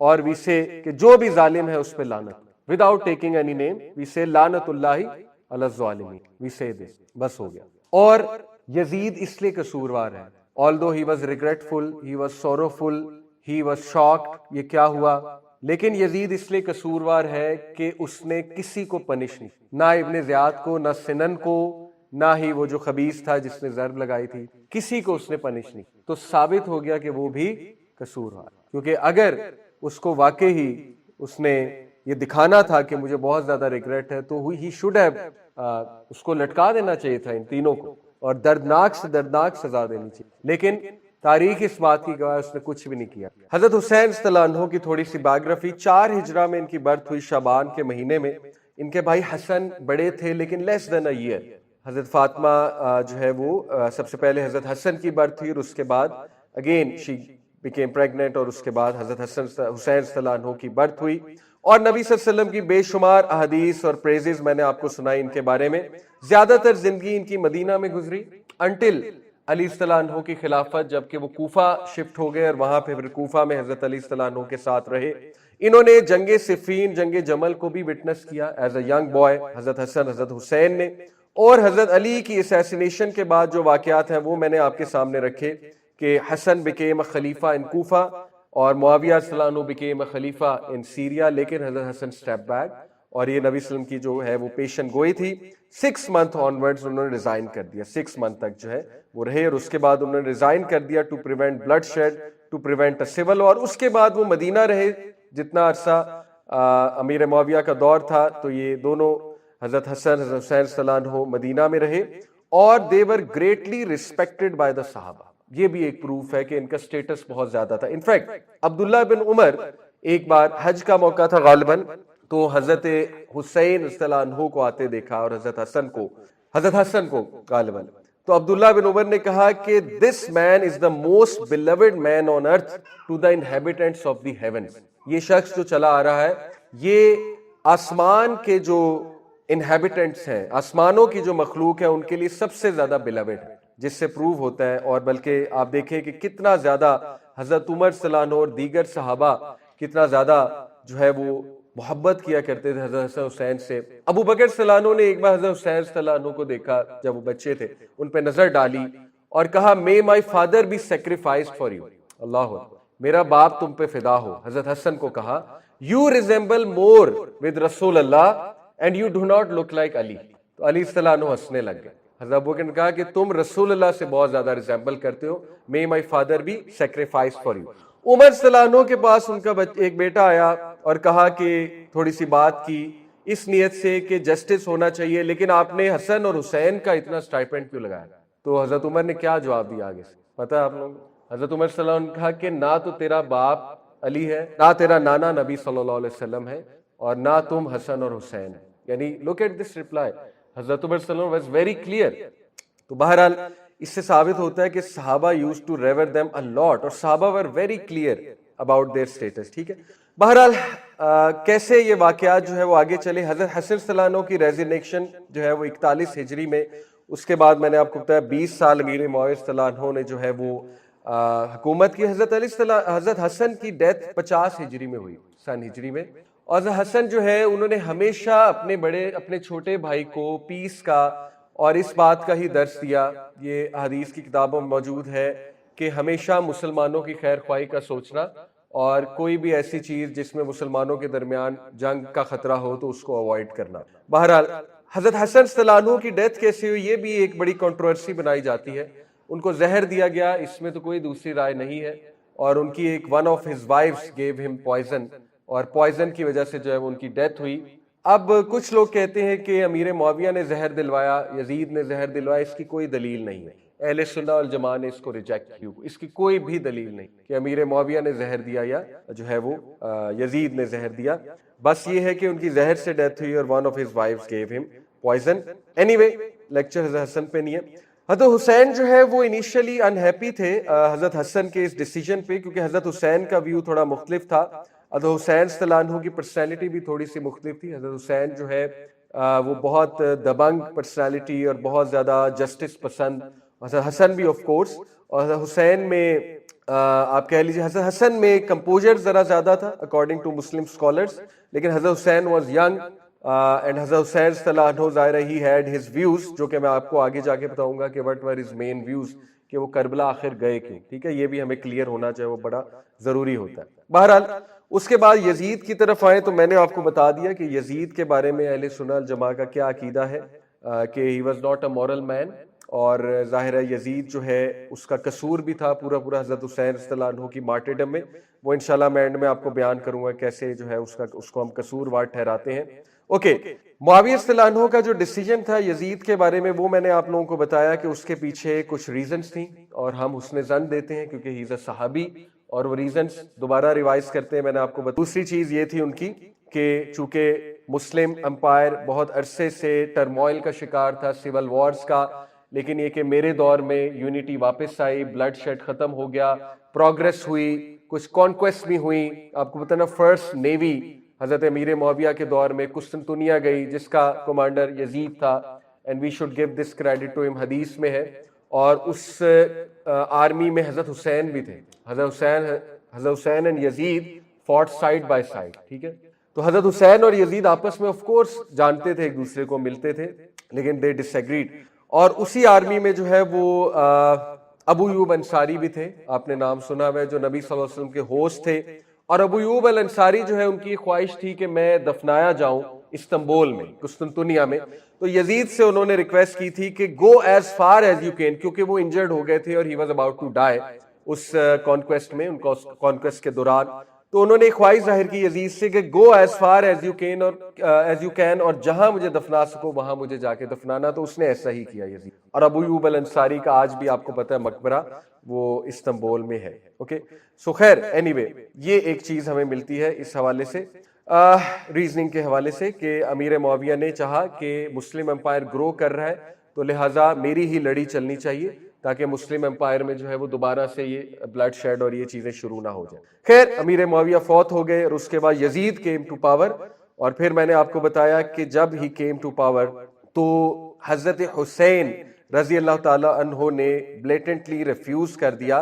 اور وی سے کہ جو بھی ظالم ہے اس پہ لعنت، وداؤٹ ٹیکنگ اینی نیم وی سے لعنت اللہ علی الظالمین، وی سے دس، بس ہو گیا. اور یزید اس لیے قصوروار ہے، although he was regretful, he was sorrowful, he was shocked، یہ کیا ہوا، لیکن یزید اس لیے قصوروار ہے کہ اس نے کسی کو پنش نہیں، نہ ابن زیاد کو، نہ سنن کو، نہ ہی وہ جو خبیث تھا جس نے ضرب لگائی تھی، کسی کو اس نے پنش نہیں. تو ثابت ہو گیا کہ وہ بھی قصوروار، کیونکہ اگر اس کو واقعی ہی اس نے یہ دکھانا تھا کہ مجھے بہت زیادہ ریگریٹ ہے، تو ہی شوڈ ہیو، اس کو لٹکا دینا چاہیے تھا ان تینوں کو، اور دردناک سے دردناک سزا دینی چاہیے. لیکن تاریخ اس بات کی گواہ، اس نے کچھ بھی نہیں کیا. حضرت حسین صلی اللہ عنہ کی تھوڑی سی بایوگرافی، 4 ہجرہ میں ان کی برتھ ہوئی شعبان کے مہینے میں. ان کے بھائی حسن بڑے تھے لیکن لیس دین اے ایئر. حضرت فاطمہ جو ہے وہ سب سے پہلے حضرت حسن کی برتھ ہوئی، اور اس کے بعد اگین شی became pregnant اور اس کے بعد حضرت حسین رضی اللہ عنہ کی برتھ ہوئی. اور نبی صلی اللہ علیہ وسلم کی بے شمار احادیث اور پریزز میں نے آپ کو سنائی ان کے بارے میں. زیادہ تر زندگی ان کی مدینہ میں گزری انٹل علی صلی اللہ عنہ کی خلافت، جبکہ وہ کوفہ شفٹ ہو گئے اور وہاں پھر کوفہ میں حضرت علی صلی اللہ عنہ کے ساتھ رہے. انہوں نے جنگ صفین، جنگ جمل کو بھی وٹنس کیا ایز اے ینگ بوائے حضرت حسن حضرت حسین نے. اور حضرت علی کی اسیسینیشن کے بعد جو واقعات ہیں وہ میں نے آپ کے سامنے رکھے کہ حسن became a خلیفہ ان کوفہ اور معاویہ صلی اللہ عنہ became a خلیفہ ان سیریا. لیکن حضرت حسن سٹیپ بیک اور یہ نبی صلی اللہ علیہ وسلم کی جو ہے وہ پیشن گوئی تھی. 6 month onwards انہوں نے ریزائن کر دیا. 6 month تک جو ہے وہ رہے اور اس کے بعد انہوں نے ریزائن کر دیا to prevent bloodshed, to prevent a civil. اور اس کے بعد وہ مدینہ رہے جتنا عرصہ امیر معاویہ کا دور تھا. تو یہ دونوں حضرت حسن حضرت حسین صلی اللہ عنہ مدینہ میں رہے اور they were greatly respected by the صحابہ. یہ بھی ایک پروف ہے کہ ان کا سٹیٹس بہت زیادہ تھا. انفیکٹ عبداللہ بن عمر ایک بار حج کا موقع تھا غالباً، تو حضرت حسین رضی اللہ عنہ کو آتے دیکھا اور حضرت حسن کو غالباً. تو عبداللہ بن عمر نے کہا کہ this man is the most beloved man on earth to the inhabitants of the heavens. یہ شخص جو چلا آ رہا ہے یہ آسمان کے جو انہیبیٹنٹس ہیں، آسمانوں کی جو مخلوق ہے ان کے لیے سب سے زیادہ بیلوڈ ہے، جس سے پروو ہوتا ہے. اور بلکہ آپ دیکھیں کہ کتنا زیادہ حضرت عمر صلی اللہ عنہ اور دیگر صحابہ کتنا زیادہ جو ہے وہ محبت کیا کرتے تھے حضرت حسن حسین سے. ابو بکر صلی اللہ عنہ نے ایک بار حضرت حسین صلی اللہ عنہ کو دیکھا جب وہ بچے تھے، ان پہ نظر ڈالی اور کہا may my father be sacrificed for you. اللہ اکبر، میرا باپ تم پہ فدا ہو. حضرت حسن کو کہا you resemble more with رسول اللہ and you do not look like علی. تو علی صلی اللہ عنہ ہنسنے لگ گئے. حضرت ابو بکر نے کہا کہ تم رسول اللہ سے بہت زیادہ ریزیمبل کرتے ہو. may my father be sacrificed for you. عمر صلی اللہ عنہ کے پاس ان کا ایک بیٹا آیا اور کہا کہ تھوڑی سی بات کی اس نیت سے کہ جسٹس ہونا چاہیے، لیکن آپ نے حسن اور حسین کا اتنا اسٹائپنڈ کیوں لگایا؟ تو حضرت عمر نے کیا جواب دیا آگے سے پتہ ہے آپ لوگ؟ حضرت عمر صلی اللہ علیہ وسلم نے کہا کہ نہ تو تیرا باپ علی ہے، نہ تیرا نانا نبی صلی اللہ علیہ وسلم ہے، اور نہ تم حسن اور حسین ہے. یعنی look at this reply. حضرت عمر صلی اللہ علیہ وسلم was very clear. تو بہرحال اس سے ثابت ہوتا ہے کہ صحابہ used to revere them a lot اور صحابہ were very clear about their status. ٹھیک ہے، بہرحال کیسے یہ واقعات جو ہے وہ آگے چلے. حضرت حسن صلی اللہ عنہ کی ریزینیشن جو ہے وہ 41 ہجری میں، اس کے بعد میں نے آپ کو بتایا 20 سال امیر معاویہ صلی اللہ عنہ نے جو ہے وہ حکومت کی. حضرت حسن کی ڈیتھ 50 ہجری میں ہوئی، سن ہجری میں. اور حضرت حسن جو ہے انہوں نے ہمیشہ اپنے چھوٹے بھائی کو پیس کا اور اس بات کا ہی درس دیا. یہ حدیث کی کتابوں میں موجود ہے کہ ہمیشہ مسلمانوں کی خیر خواہی کا سوچنا اور کوئی بھی ایسی چیز جس میں مسلمانوں کے درمیان جنگ کا خطرہ ہو تو اس کو اوائڈ کرنا. بہرحال حضرت حسن صلی اللہ عنہ کی ڈیتھ کیسے ہوئی یہ بھی ایک بڑی کنٹروورسی بنائی جاتی ہے. ان کو زہر دیا گیا، اس میں تو کوئی دوسری رائے نہیں ہے، اور ان کی ایک one of his wives give ہم پوائزن، اور پوائزن کی وجہ سے جو ہے ان کی ڈیتھ ہوئی. اب کچھ لوگ کہتے ہیں کہ امیر معاویہ نے زہر دلوایا، یزید نے زہر دلوایا. اس کی کوئی دلیل نہیں ہے. اہل سنہ والجماعہ نے اس کو ریجیکٹ کیا. اس کی کوئی بھی دلیل نہیں کہ امیر معاویہ نے زہر دیا یا جو ہے وہ یزید نے زہر دیا. بس یہ ہے کہ ان کی زہر سے ڈیتھ ہوئی اور one of his wives give ہم پوائزن. اینی وے لیکچر حضرت حسن پہ نہیں ہے. حضرت حسین جو ہے وہ انیشلی انہیپی تھے حضرت حسن کے اس ڈیسیجن پہ، کیونکہ حضرت حسین کا ویو تھوڑا مختلف تھا. حضرت حسین صلی اللہ عنہ کی پرسنالٹی بھی تھوڑی سی مختلف تھی. حضرت حسین جو ہے وہ بہت دبنگ پرسنالٹی اور بہت زیادہ جسٹس پسند، حضرت حسن بھی آف کورس. اور حضرت حسین میں آپ کہہ لیجیے حضرت حسن میں کمپوزر ذرا زیادہ تھا اکارڈنگ ٹو مسلم اسکالرس، لیکن حضرت حسین واز ینگ اینڈ حضرت حسین صلی اللہ عنہ ظاہر ہی ہیڈ ہز ویوز، جو کہ میں آپ کو آگے جا کے بتاؤں گا کہ what were his main views, کہ وہ کربلا آخر گئے کیوں. ٹھیک ہے، یہ بھی ہمیں کلیئر ہونا چاہیے، وہ بڑا ضروری ہوتا ہے. بہرحال اس کے بعد یزید کی طرف آئے تو میں نے آپ کو بتا دیا کہ یزید کے بارے میں اہل سنہ والجماعہ کا کیا عقیدہ ہے کہ he was not a moral man, اور ظاہر ہے یزید جو ہے اس کا قصور بھی تھا پورا حضرت حسین رضی اللہ عنہ کی مارٹرڈم میں. وہ انشاءاللہ میں اینڈ میں آپ کو بیان کروں گا کیسے جو ہے اس کو ہم قصوروار ٹھہراتے ہیں. اوکے، معاویہ رضی اللہ عنہ کا جو ڈیسیجن تھا یزید کے بارے میں وہ میں نے آپ لوگوں کو بتایا کہ اس کے پیچھے کچھ ریزنز تھیں، اور ہم حسن ظن دیتے ہیں کیونکہ ہی از اے صحابی، اور وہ ریزنز دوبارہ ریوائز کرتے ہیں. میں نے آپ کو دوسری چیز یہ تھی ان کی کہ چونکہ مسلم امپائر بہت عرصے سے ٹرموائل کا شکار تھا، سول وارز کا، لیکن یہ کہ میرے دور میں یونٹی واپس آئی, بلڈ شیڈ ختم ہو گیا, پروگرس ہوئی, کچھ کانکویسٹ بھی ہوئی. آپ کو پتہ نا فرسٹ نیوی حضرت امیر معاویہ کے دور میں قسطنطنیہ گئی, جس کا کمانڈر یزید تھا, and we should give this credit to him, حدیث میں ہے. اور اس آرمی میں حضرت حسین بھی تھے. حضرت Hussain and Yazid fought side by side, ٹھیک ہے. تو حضرت حسین اور یزید آپس میں آف کورس جانتے تھے, ایک دوسرے کو ملتے تھے, لیکن دے ڈس ایگریڈ. اور اسی آرمی میں جو ہے وہ ابو ایوب انصاری بھی تھے, آپ نے نام سنا ہوا ہے, جو نبی صلی اللہ علیہ وسلم کے ہوسٹ تھے. اور ابو ایوب الانصاری جو ہے ان کی خواہش تھی کہ میں دفنایا جاؤں استنبول میں, قسطنطنیہ میں. تو یزید سے انہوں نے ریکویسٹ کی تھی کہ go as far as you can, کیونکہ وہ انجرڈ ہو گئے تھے اور he was about to die اس کانکویسٹ میں, ان کو کانکویسٹ کے دوران. تو انہوں نے خواہش ظاہر کی یزید سے کہ go as far as you can, اور ایز یو کین, اور جہاں مجھے دفنا سکو وہاں مجھے جا کے دفنانا. تو اس نے ایسا ہی کیا یزید. اور ابو ایوب الانصاری کا آج بھی آپ کو پتہ ہے مقبرہ وہ استنبول میں ہے. اوکے سو خیر اینی وے, یہ ایک چیز ہمیں ملتی ہے اس حوالے سے, ریزننگ کے حوالے سے, کہ امیر معاویہ نے چاہا کہ مسلم امپائر گرو کر رہا ہے, تو لہٰذا میری ہی لڑی چلنی چاہیے تاکہ مسلم امپائر میں جو ہے وہ دوبارہ سے یہ بلڈ شیڈ اور یہ چیزیں شروع نہ ہو جائیں. خیر امیر معاویہ فوت ہو گئے, اور اس کے بعد یزید کیم ٹو پاور. اور پھر میں نے آپ کو بتایا کہ جب ہی کیم ٹو پاور تو حضرت حسین رضی اللہ تعالی عنہ نے بلیٹنٹلی ریفیوز کر دیا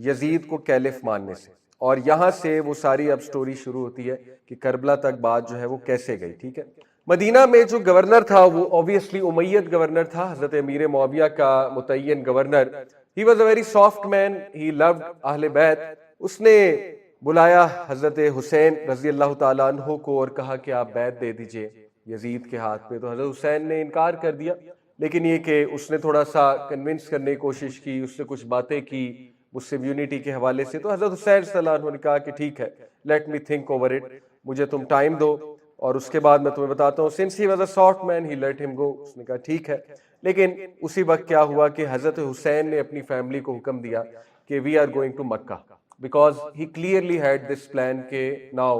یزید کو کیلف ماننے سے. اور یہاں سے وہ ساری اب سٹوری شروع ہوتی ہے کہ کربلا تک بات جو ہے وہ کیسے گئی. ٹھیک ہے, مدینہ میں جو گورنر تھا وہ اوبویسلی امید گورنر تھا, حضرت امیر معاویہ کا متعین governor. He was a very soft man, he loved اہل بیت. اس نے بلایا حضرت حسین رضی اللہ تعالیٰ عنہ کو اور کہا کہ آپ بیعت دے دیجئے یزید کے ہاتھ پہ. تو حضرت حسین نے انکار کر دیا, لیکن یہ کہ اس نے تھوڑا سا کنونس کرنے کی کوشش کی, اس نے کچھ باتیں کی مسلم یونٹی کے حوالے سے. تو حضرت حسین صلی اللہ علیہ وسلم نے کہا کہ ٹھیک ہے, let me think over it, مجھے تم ٹائم دو اور اس کے بعد میں تمہیں بتاتا ہوں. Since he was a soft man he let him go, اس نے کہا ٹھیک ہے. لیکن اسی وقت کیا ہوا کہ حضرت حسین نے اپنی فیملی کو حکم دیا کہ we are going to Mecca, because he clearly had this plan کہ now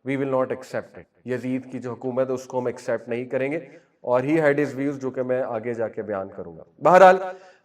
we will not accept it, Yazid کی جو حکومت ہے اس کو ہم ایکسیپٹ نہیں کریں گے. اور ہی ہیڈ ہز ویوز, جو کہ میں آگے جا کے بیان کروں گا. بہرحال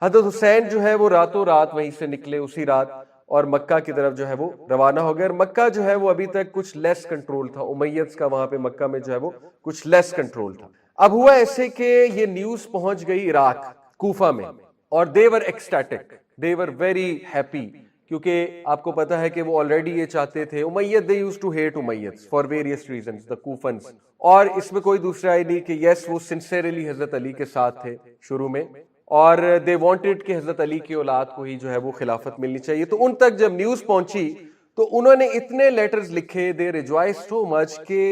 حضرت حسین جو ہے وہ راتوں رات وہیں سے نکلے اسی رات, اور مکہ کی طرف جو ہے وہ روانہ ہو گئے. اور مکہ جو ہے وہ ابھی تک کچھ لیس کنٹرول تھا, امیدز کا وہاں پہ مکہ میں جو ہے وہ کچھ لیس کنٹرول تھا. اب ہوا ایسے کہ یہ نیوز پہنچ گئی عراق کوفہ میں, اور they were ecstatic, they were very happy, کیونکہ آپ کو پتا ہے کہ وہ آلریڈی یہ چاہتے تھے, امید they used to hate امیدز for various reasons, the Kufans. اور اس میں کوئی دوسرا ہی نہیں کہ یس وہ سنسیئرلی حضرت علی کے ساتھ تھے شروع میں, اور they wanted کہ حضرت علی کی اولاد کو ہی جو ہے وہ خلافت ملنی چاہیے. تو ان تک جب نیوز پہنچی تو انہوں نے اتنے لیٹرز لکھے, they rejoiced so much کہ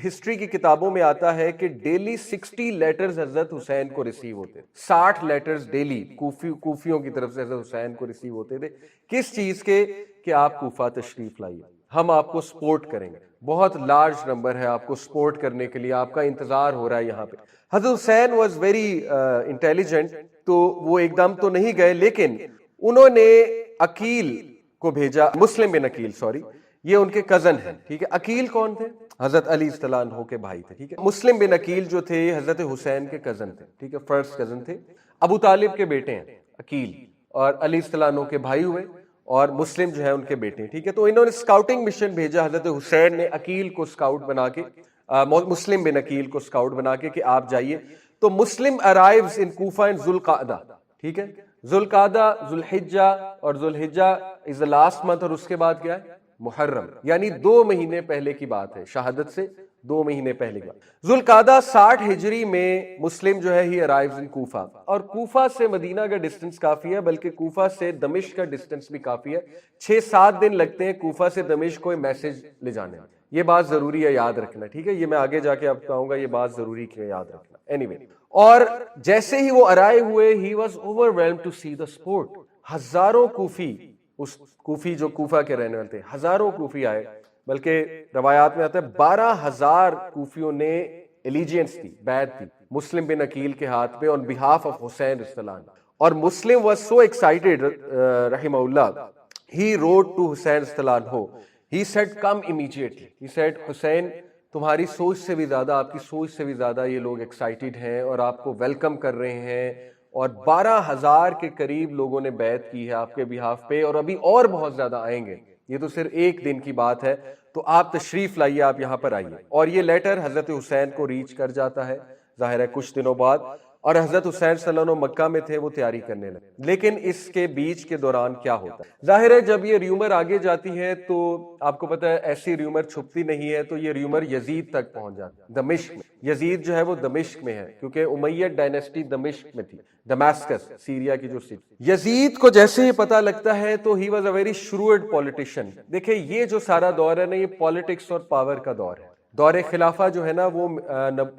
ہسٹری کی کتابوں میں آتا ہے کہ ڈیلی 60 لیٹرز حضرت حسین کو ریسیو ہوتے تھے, 60 لیٹرز ڈیلی کوفیوں کی طرف سے حضرت حسین کو ریسیو ہوتے تھے. کس چیز کے؟ کہ آپ کوفہ تشریف لائیے, ہم آپ کو سپورٹ کریں گے, بہت لارج نمبر ہے آپ کو سپورٹ کرنے کے لیے, آپ کا انتظار ہو رہا ہے یہاں پہ. حضرت حسین واز ویری انٹیلیجنٹ, تو وہ ایک دم تو نہیں گئے, لیکن انہوں نے عقیل کو بھیجا, مسلم بن عقیل, سوری, یہ ان کے کزن ہیں. ٹھیک ہے, عقیل کون تھے؟ حضرت علی صلی اللہ عنہ کے بھائی تھے. ٹھیک ہے, مسلم بن عقیل جو تھے حضرت حسین کے کزن تھے. ٹھیک ہے, فرسٹ کزن تھے, ابو طالب کے بیٹے ہیں عقیل, اور علی صلی اللہ عنہ کے بھائی ہوئے, اور مسلم جو ہے ان کے بیٹے. ٹھیک ہے, تو انہوں نے اسکاؤٹنگ مشن بھیجا, حضرت حسین نے عقیل کو اسکاؤٹ بنا کے, مسلم بن عقیل کو اسکاؤٹ بنا کے کہ آپ جائیے. تو مسلم ارائیوز ان کوفہ ان ذوالقعدہ. ٹھیک ہے, ذوالقعدہ, ذوالحجہ, اور ذوالحجہ از the last month, اور اس کے بعد کیا ہے؟ محرم, یعنی 2 مہینے پہلے کی بات ہے, شہادت سے 2 مہینے پہلے کی بات. ذوالقعدہ 60 ہجری میں مسلم جو ہے ہی ارائیوز ان کوفہ, اور کوفہ سے مدینہ کا ڈسٹنس کافی ہے, بلکہ کوفہ سے دمشق کا ڈسٹنس بھی کافی ہے, 6-7 دن لگتے ہیں کوفہ سے دمشق کوئی میسج لے جانے میں. یہ بات ضروری ہے یاد رکھنا. ٹھیک ہے, یہ میں آگے جا کے آپ کہوں گا, یہ بات ضروری ہے یاد رکھنا. اینی وے, اور جیسے ہی وہ ارائیو ہوئے, he was overwhelmed to see the support. ہزاروں کوفی, اس کوفی جو کوفہ کے رہنے والے تھے, ہزاروں کوفی آئے, بلکہ روایات میں آتا ہے 12,000 کوفیوں نے ایلیجینس دی, بیعت دی مسلم بن عقیل کے ہاتھ پہ, on behalf of حسین رضی اللہ عنہ. اور مسلم was so excited رحمہ اللہ, he wrote to حسین رضی اللہ عنہ, he said come immediately, he said حسین تمہاری سوچ سے بھی زیادہ، آپ کی سوچ سے بھی زیادہ یہ لوگ ایکسائٹیڈ ہیں اور آپ کو ویلکم کر رہے ہیں، اور 12,000 کے قریب لوگوں نے بیعت کی ہے آپ کے بہاف پہ، اور ابھی اور بہت زیادہ آئیں گے. یہ تو صرف ایک دن کی بات ہے، تو آپ تشریف لائیے، آپ یہاں پر آئیے. اور یہ لیٹر حضرت حسین کو ریچ کر جاتا ہے ظاہر ہے کچھ دنوں بعد، اور حضرت حسین صلی اللہ علیہ وسلم مکہ میں تھے، وہ تیاری کرنے لگے. لیکن اس کے بیچ کے دوران کیا ہوتا ہے؟ ظاہر ہے جب یہ ریومر آگے جاتی ہے تو آپ کو پتہ ہے ایسی ریومر چھپتی نہیں ہے، تو یہ ریومر یزید تک پہنچ جاتی ہے، دمشق میں. یزید جو ہے وہ دمشق میں ہے، کیونکہ امیہ ڈائنیسٹی دمشق میں تھی، دماسکس سیریا کی جو سٹی. یزید کو جیسے ہی پتہ لگتا ہے تو he was a very shrewd politician. دیکھیں یہ جو سارا دور ہے نا، یہ پالیٹکس اور پاور کا دور ہے. دور خلافہ جو ہے نا وہ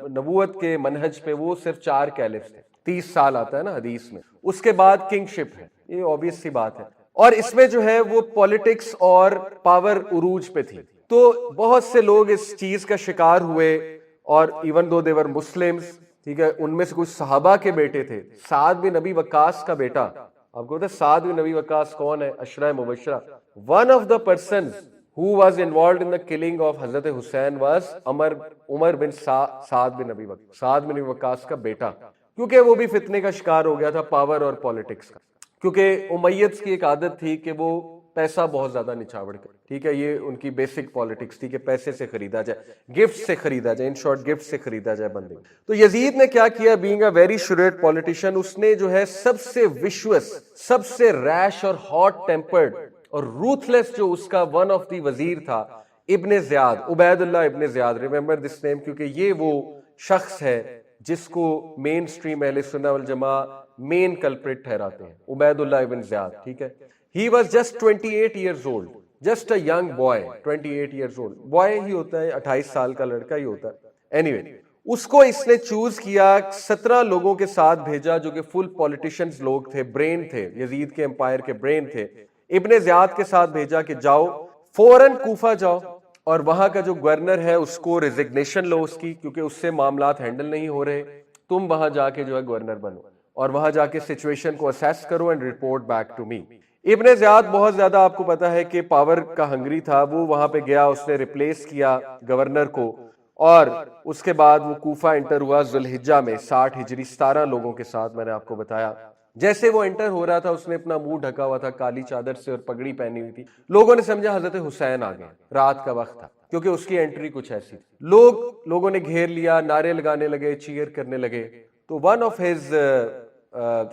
نبوت کے منہج پہ وہ صرف 4 کیلفز تھے، 30 سال آتا ہے نا حدیث میں. اس کے بعد کنگ شپ ہے، یہ obvious سی بات ہے، اور اس میں جو ہے وہ پالیٹکس اور پاور عروج پہ تھی. تو بہت سے لوگ اس چیز کا شکار ہوئے، اور ایون دو دیور مسلمز، ٹھیک ہے، ان میں سے کچھ صحابہ کے بیٹے تھے. سعد بن نبی وقاص کا بیٹا، آپ کو پتا ہے سعد بن نبی وقاص کون ہے؟ عشرہ مبشرہ. One of the persons who was involved in the killing of حضرت حسین was عمر بن سعد بن نبی وقاص، سعد بن نبی وقاص کا بیٹا، کیونکہ وہ بھی فتنے کا شکار ہو گیا تھا پاور اور پالیٹکس کا. کیونکہ امیدز کی ایک عادت تھی کہ وہ پیسہ بہت زیادہ نچاور کے، ٹھیک ہے، یہ ان کی بیسک پالیٹکس تھی کہ پیسے سے خریدا جائے، گفٹ سے خریدا جائے، ان شارٹ گفٹ سے خریدا جائے بندے. تو یزید نے کیا کیا؟ بینگ اے ویری شریڈ پالیٹیشین، اس نے جو ہے سب سے وشوس، سب سے ریش اور ہاٹ ٹیمپرڈ اور روتھلیس جو اس کا ون آف دی وزیر تھا، ابن زیاد، عبید اللہ ابن زیاد، ریممبر دس نیم، کیونکہ یہ وہ شخص ہے جس کو مین سٹریم اہل سنہ والجماعہ مین کلپریٹ ٹھہراتے ہیں، عبید اللہ ابن زیاد، ٹھیک ہے. He was just 28 years old, just a young boy, 28 years old. Boy ہی ہوتا ہے، 28 سال کا لڑکا ہی ہوتا ہے. Anyway, اس کو اس نے چوز کیا، 17 لوگوں کے ساتھ بھیجا جو کہ فل پولیٹیشنز لوگ تھے، برین تھے، یزید کے امپائر کے برین تھے. ابن زیاد کے ساتھ بھیجا کہ جاؤ فوراً کوفہ جاؤ، اور وہاں کا جو گورنر ہے اس کو ریزگنیشن لو اس کی، کیونکہ اس سے معاملات ہینڈل نہیں ہو رہے. تم وہاں جا کے جو ہے گورنر بنو، اور وہاں جا کے سچویشن کو اسیس کرو and report back to me. Ibn Ziyad بہت زیادہ آپ کو پتا ہے کہ پاور کا ہنگری تھا، وہ وہاں پہ گیا، اس نے ریپلیس کیا گورنر کو، اور اس کے بعد وہ کوفہ انٹر ہوا ذوالحجہ میں 60 ہجری 17 لوگوں کے ساتھ. میں نے آپ کو بتایا جیسے وہ انٹر ہو رہا تھا اس نے اپنا منہ ڈھکا ہوا تھا کالی چادر سے اور پگڑی پہنی ہوئی تھی. لوگوں نے سمجھا حضرت حسین آ گئے، رات کا وقت تھا کیونکہ اس کی انٹری کچھ ایسی تھی. لوگوں نے گھیر لیا، نعرے لگانے لگے، چیئر کرنے لگے. تو ون آف ہز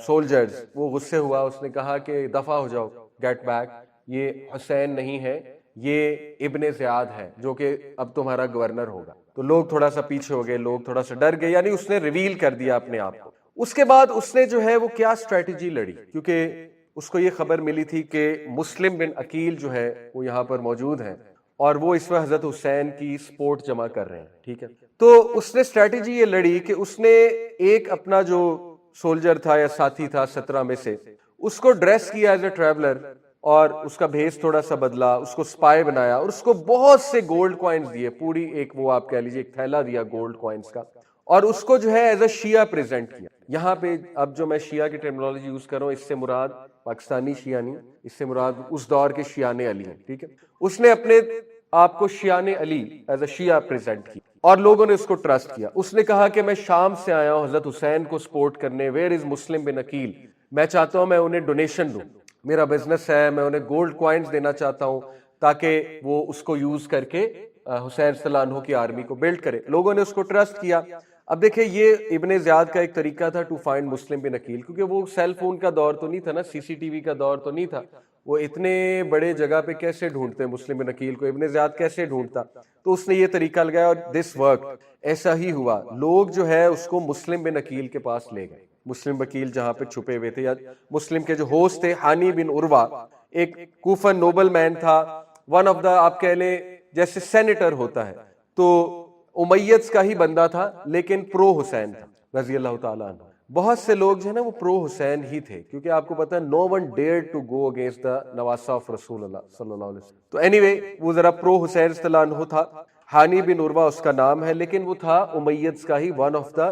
سولجرز وہ غصے ہوا، اس نے کہا کہ دفع ہو جاؤ، گیٹ بیک، یہ حسین نہیں ہے، یہ ابن زیاد ہے جو کہ اب تمہارا گورنر ہوگا. تو لوگ تھوڑا سا پیچھے ہو گئے، لوگ تھوڑا سا ڈر گئے، یعنی اس نے ریویل کر دیا اپنے آپ کو. اس کے بعد اس نے جو ہے وہ کیا اسٹریٹجی لڑی، کیونکہ اس کو یہ خبر ملی تھی کہ مسلم بن عقیل جو ہے وہ یہاں پر موجود ہیں اور وہ اس وقت حضرت حسین کی سپورٹ جمع کر رہے ہیں، ٹھیک ہے. تو اس نے اسٹریٹجی یہ لڑی کہ اس نے ایک اپنا جو سولجر تھا یا ساتھی تھا 17 میں سے، اس کو ڈریس کیا ایز اے ٹریولر، اور اس کا بھیس تھوڑا سا بدلا، اس کو سپائی بنایا، اور اس کو بہت سے گولڈ کوائنز دیے، پوری ایک وہ آپ کہہ لیجیے ایک تھیلا دیا گولڈ کوائنز کا، اور اس کو جو ہے ایز اے شیعہ پریزنٹ کیا. یہاں پہ اب جو میں شیعہ کی ٹرمینالوجی یوز کر رہا ہوں، اس سے مراد پاکستانی شیعہ نہیں، اس سے مراد اس دور کے شیعان علی ہیں، ٹھیک ہے. اس نے اپنے آپ کو شیعان علی ایز اے شیعہ پریزنٹ کیا، اور لوگوں نے اس کو ٹرسٹ کیا. اس نے کہا کہ میں شام سے آیا ہوں حضرت حسین کو سپورٹ کرنے، ویئر از مسلم بن عقیل، میں چاہتا ہوں میں انہیں ڈونیشن دوں، میرا بزنس ہے، میں انہیں گولڈ کوائنز دینا چاہتا ہوں تاکہ وہ اس کو یوز کر کے حسین صلی اللہ عنہ کی آرمی کو بلڈ کرے. لوگوں نے اس کو ٹرسٹ کیا. اب دیکھیں یہ ابن زیاد کا ایک طریقہ تھا ٹو فائنڈ مسلم بن عقیل، کیونکہ وہ سیل فون کا دور تو نہیں تھا نا، سی سی ٹی وی کا دور تو نہیں تھا، وہ اتنے بڑے جگہ پہ کیسے ڈھونڈتے مسلم بن عقیل کو، ابن زیاد کیسے ڈھونڈتا. تو اس نے یہ طریقہ لگایا اور دس ورک، ایسا ہی ہوا. لوگ جو ہے اس کو مسلم بن عقیل کے پاس لے گئے، مسلم وکیل جہاں پہ چھپے ہوئے تھے، یا مسلم کے جو ہوسٹ تھے ہانی بن عروہ، ایک کوفن نوبل مین تھا، ون آف دا آپ کہہ لیں جیسے سینیٹر ہوتا ہے، تو امیدز کا ہی بندہ تھا لیکن پرو حسین تھا رضی اللہ تعالیٰ عنہ. بہت سے لوگ جو ہے نا وہ پرو حسین ہی تھے، کیونکہ آپ کو پتا ہے no one dare to go against the نواسہ آف رسول اللہ صلی اللہ علیہ وسلم. تو اینی وے وہ ذرا پرو حسین صلی اللہ عنہ تھا، ہانی بن عروہ اس کا نام ہے، لیکن وہ تھا امیدز کا he one of the